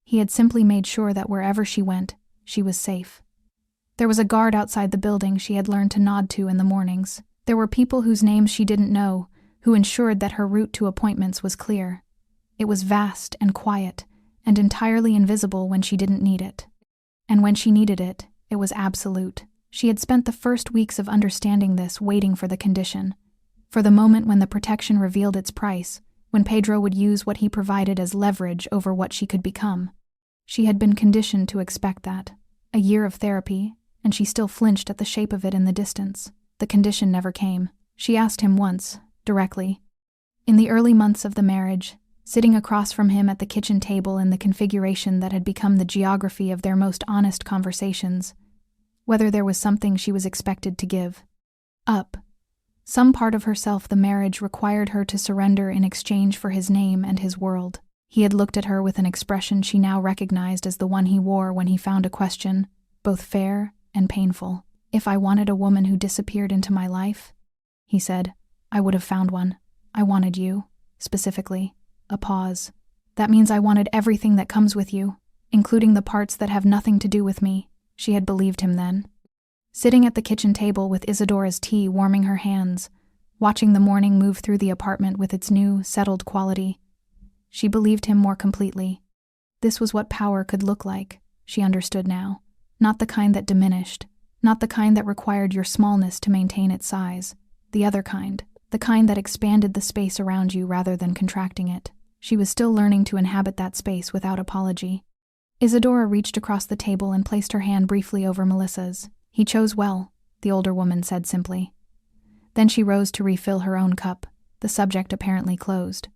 He had simply made sure that wherever she went, she was safe. There was a guard outside the building she had learned to nod to in the mornings. There were people whose names she didn't know, who ensured that her route to appointments was clear. It was vast and quiet, and entirely invisible when she didn't need it. And when she needed it, it was absolute. She had spent the first weeks of understanding this waiting for the condition, for the moment when the protection revealed its price, when Pedro would use what he provided as leverage over what she could become. She had been conditioned to expect that. A year of therapy, and she still flinched at the shape of it in the distance. The condition never came. She asked him once, directly. In the early months of the marriage, sitting across from him at the kitchen table in the configuration that had become the geography of their most honest conversations, whether there was something she was expected to give up. Some part of herself the marriage required her to surrender in exchange for his name and his world. He had looked at her with an expression she now recognized as the one he wore when he found a question, both fair and painful. If I wanted a woman who disappeared into my life, he said, I would have found one. I wanted you, specifically. A pause. That means I wanted everything that comes with you, including the parts that have nothing to do with me. She had believed him then. Sitting at the kitchen table with Isadora's tea warming her hands, watching the morning move through the apartment with its new, settled quality, she believed him more completely. This was what power could look like, she understood now. Not the kind that diminished, not the kind that required your smallness to maintain its size. The other kind, the kind that expanded the space around you rather than contracting it. She was still learning to inhabit that space without apology. Isadora reached across the table and placed her hand briefly over Melissa's. He chose well, the older woman said simply. Then she rose to refill her own cup, the subject apparently closed.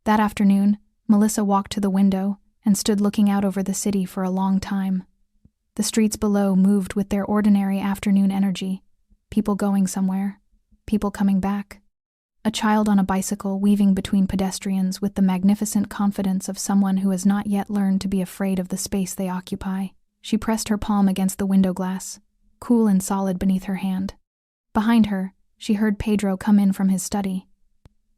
That afternoon, Melissa walked to the window and stood looking out over the city for a long time. The streets below moved with their ordinary afternoon energy, people going somewhere, people coming back. A child on a bicycle weaving between pedestrians with the magnificent confidence of someone who has not yet learned to be afraid of the space they occupy. She pressed her palm against the window glass, cool and solid beneath her hand. Behind her, she heard Pedro come in from his study.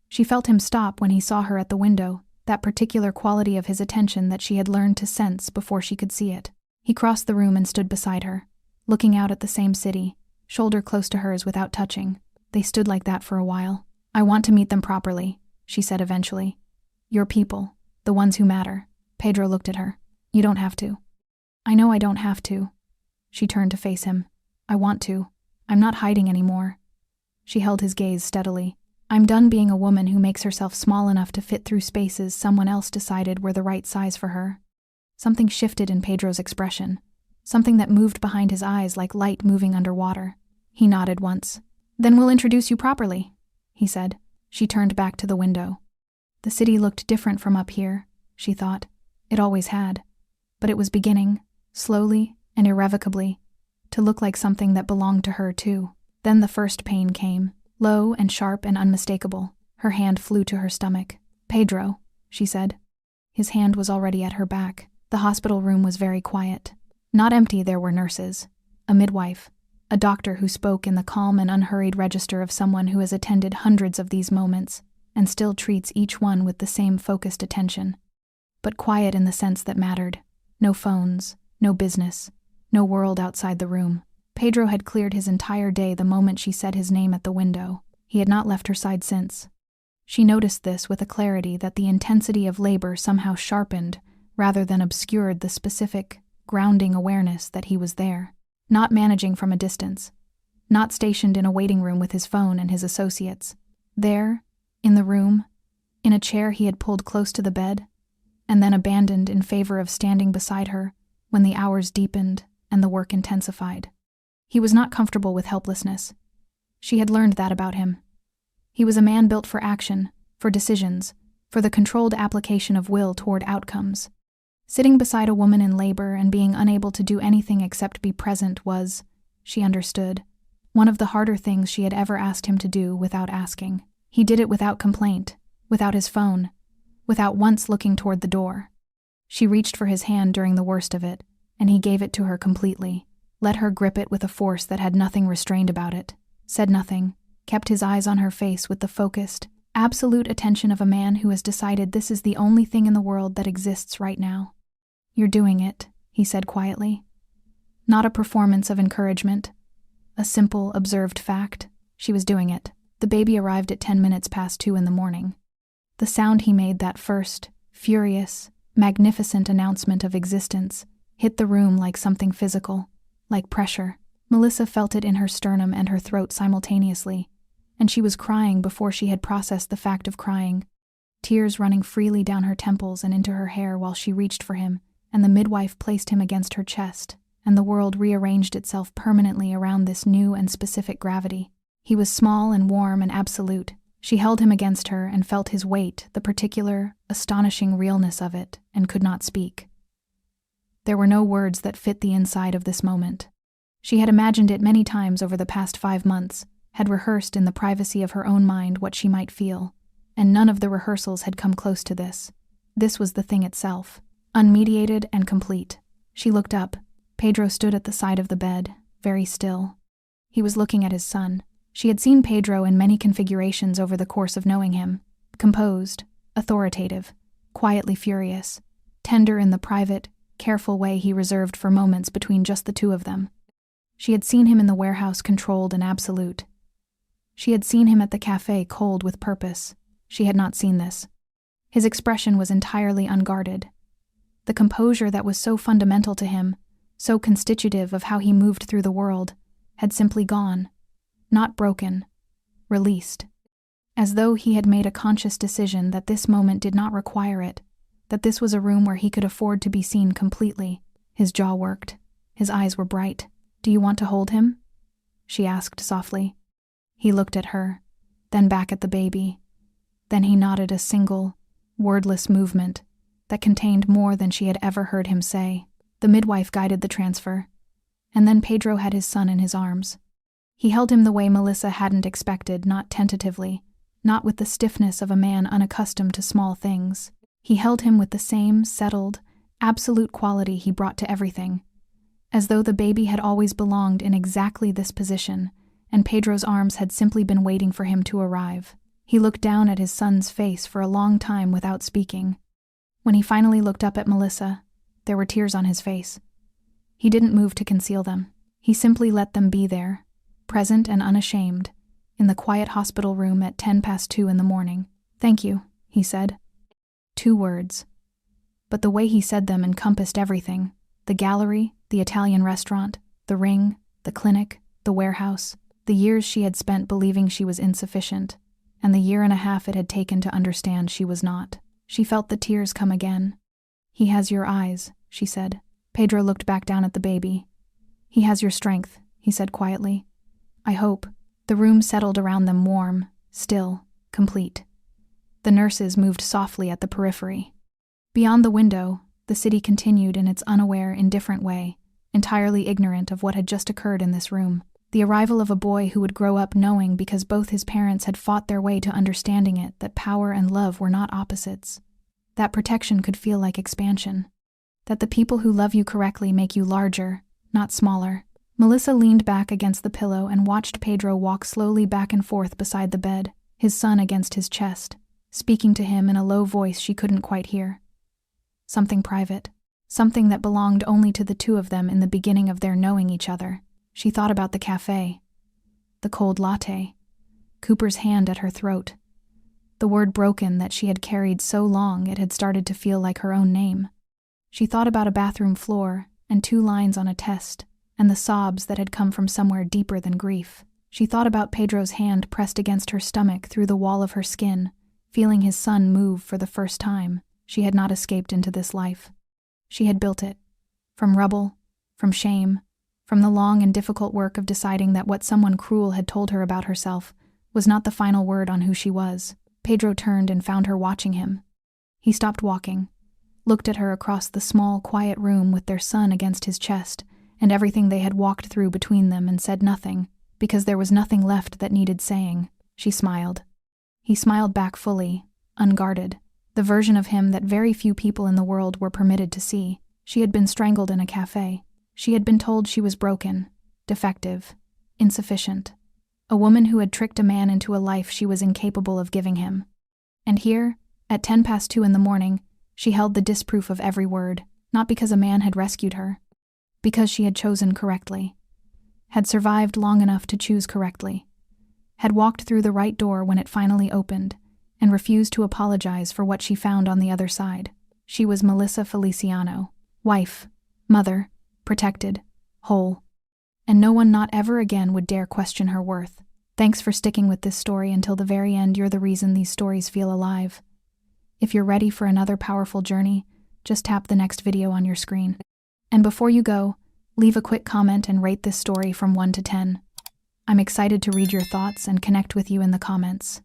She felt him stop when he saw her at the window, that particular quality of his attention that she had learned to sense before she could see it. He crossed the room and stood beside her, looking out at the same city, shoulder close to hers without touching. They stood like that for a while. I want to meet them properly, she said eventually. Your people, the ones who matter. Pedro looked at her. You don't have to. I know I don't have to. She turned to face him. I want to. I'm not hiding anymore. She held his gaze steadily. I'm done being a woman who makes herself small enough to fit through spaces someone else decided were the right size for her. Something shifted in Pedro's expression, something that moved behind his eyes like light moving underwater. He nodded once. Then we'll introduce you properly, he said. She turned back to the window. The city looked different from up here, she thought. It always had. But it was beginning, slowly and irrevocably, to look like something that belonged to her too. Then the first pain came, low and sharp and unmistakable. Her hand flew to her stomach. Pedro, she said. His hand was already at her back. The hospital room was very quiet. Not empty, there were nurses, a midwife, a doctor who spoke in the calm and unhurried register of someone who has attended hundreds of these moments and still treats each one with the same focused attention. But quiet in the sense that mattered. No phones, no business, no world outside the room. Pedro had cleared his entire day the moment she said his name at the window. He had not left her side since. She noticed this with a clarity that the intensity of labor somehow sharpened rather than obscured the specific, grounding awareness that he was there, not managing from a distance, not stationed in a waiting room with his phone and his associates. There, in the room, in a chair he had pulled close to the bed, and then abandoned in favor of standing beside her when the hours deepened and the work intensified. He was not comfortable with helplessness. She had learned that about him. He was a man built for action, for decisions, for the controlled application of will toward outcomes. Sitting beside a woman in labor and being unable to do anything except be present was, she understood, one of the harder things she had ever asked him to do without asking. He did it without complaint, without his phone, without once looking toward the door. She reached for his hand during the worst of it, and he gave it to her completely, let her grip it with a force that had nothing restrained about it, said nothing, kept his eyes on her face with the focused, absolute attention of a man who has decided this is the only thing in the world that exists right now. "You're doing it," he said quietly. Not a performance of encouragement. A simple, observed fact. She was doing it. The baby arrived at 10 minutes past 2 in the morning. The sound he made, that first, furious, magnificent announcement of existence, hit the room like something physical, like pressure. Melissa felt it in her sternum and her throat simultaneously, and she was crying before she had processed the fact of crying, tears running freely down her temples and into her hair while she reached for him, and the midwife placed him against her chest, and the world rearranged itself permanently around this new and specific gravity. He was small and warm and absolute. She held him against her and felt his weight, the particular, astonishing realness of it, and could not speak. There were no words that fit the inside of this moment. She had imagined it many times over the past 5 months, had rehearsed in the privacy of her own mind what she might feel, and none of the rehearsals had come close to this. This was the thing itself, unmediated and complete. She looked up. Pedro stood at the side of the bed, very still. He was looking at his son. She had seen Pedro in many configurations over the course of knowing him. Composed, authoritative, quietly furious, tender in the private, careful way he reserved for moments between just the two of them. She had seen him in the warehouse controlled and absolute. She had seen him at the café cold with purpose. She had not seen this. His expression was entirely unguarded. The composure that was so fundamental to him, so constitutive of how he moved through the world, had simply gone. Not broken, released. As though he had made a conscious decision that this moment did not require it, that this was a room where he could afford to be seen completely. His jaw worked. His eyes were bright. "Do you want to hold him?" she asked softly. He looked at her, then back at the baby. Then he nodded a single, wordless movement that contained more than she had ever heard him say. The midwife guided the transfer, and then Pedro had his son in his arms. He held him the way Melissa hadn't expected, not tentatively, not with the stiffness of a man unaccustomed to small things. He held him with the same settled, absolute quality he brought to everything, as though the baby had always belonged in exactly this position, and Pedro's arms had simply been waiting for him to arrive. He looked down at his son's face for a long time without speaking. When he finally looked up at Melissa, there were tears on his face. He didn't move to conceal them. He simply let them be there, present and unashamed, in the quiet hospital room at 10 past 2 in the morning. "Thank you," he said. 2 words. But the way he said them encompassed everything: the gallery, the Italian restaurant, the ring, the clinic, the warehouse, the years she had spent believing she was insufficient, and the 1.5 years it had taken to understand she was not. She felt the tears come again. "He has your eyes," she said. Pedro looked back down at the baby. "He has your strength," he said quietly. "I hope." The room settled around them, warm, still, complete. The nurses moved softly at the periphery. Beyond the window, the city continued in its unaware, indifferent way, entirely ignorant of what had just occurred in this room. The arrival of a boy who would grow up knowing, because both his parents had fought their way to understanding it, that power and love were not opposites. That protection could feel like expansion. That the people who love you correctly make you larger, not smaller. Melissa leaned back against the pillow and watched Pedro walk slowly back and forth beside the bed, his son against his chest, speaking to him in a low voice she couldn't quite hear. Something private. Something that belonged only to the two of them in the beginning of their knowing each other. She thought about the café, the cold latte, Cooper's hand at her throat, the word broken that she had carried so long it had started to feel like her own name. She thought about a bathroom floor and 2 lines on a test, and the sobs that had come from somewhere deeper than grief. She thought about Pedro's hand pressed against her stomach through the wall of her skin, feeling his son move for the first time. She had not escaped into this life. She had built it. From rubble, from shame, from the long and difficult work of deciding that what someone cruel had told her about herself was not the final word on who she was. Pedro turned and found her watching him. He stopped walking, looked at her across the small, quiet room with their son against his chest, and everything they had walked through between them, and said nothing, because there was nothing left that needed saying. She smiled. He smiled back fully, unguarded, The version of him that very few people in the world were permitted to see. She had been strangled in a cafe. She had been told she was broken, defective, insufficient. A woman who had tricked a man into a life she was incapable of giving him. And here, at 2:10 in the morning, she held the disproof of every word, not because a man had rescued her, because she had chosen correctly, had survived long enough to choose correctly, had walked through the right door when it finally opened, and refused to apologize for what she found on the other side. She was Melissa Feliciano, wife, mother, protected, whole. And no one not ever again would dare question her worth. Thanks for sticking with this story until the very end. You're the reason these stories feel alive. If you're ready for another powerful journey, just tap the next video on your screen. And before you go, leave a quick comment and rate this story from 1 to 10. I'm excited to read your thoughts and connect with you in the comments.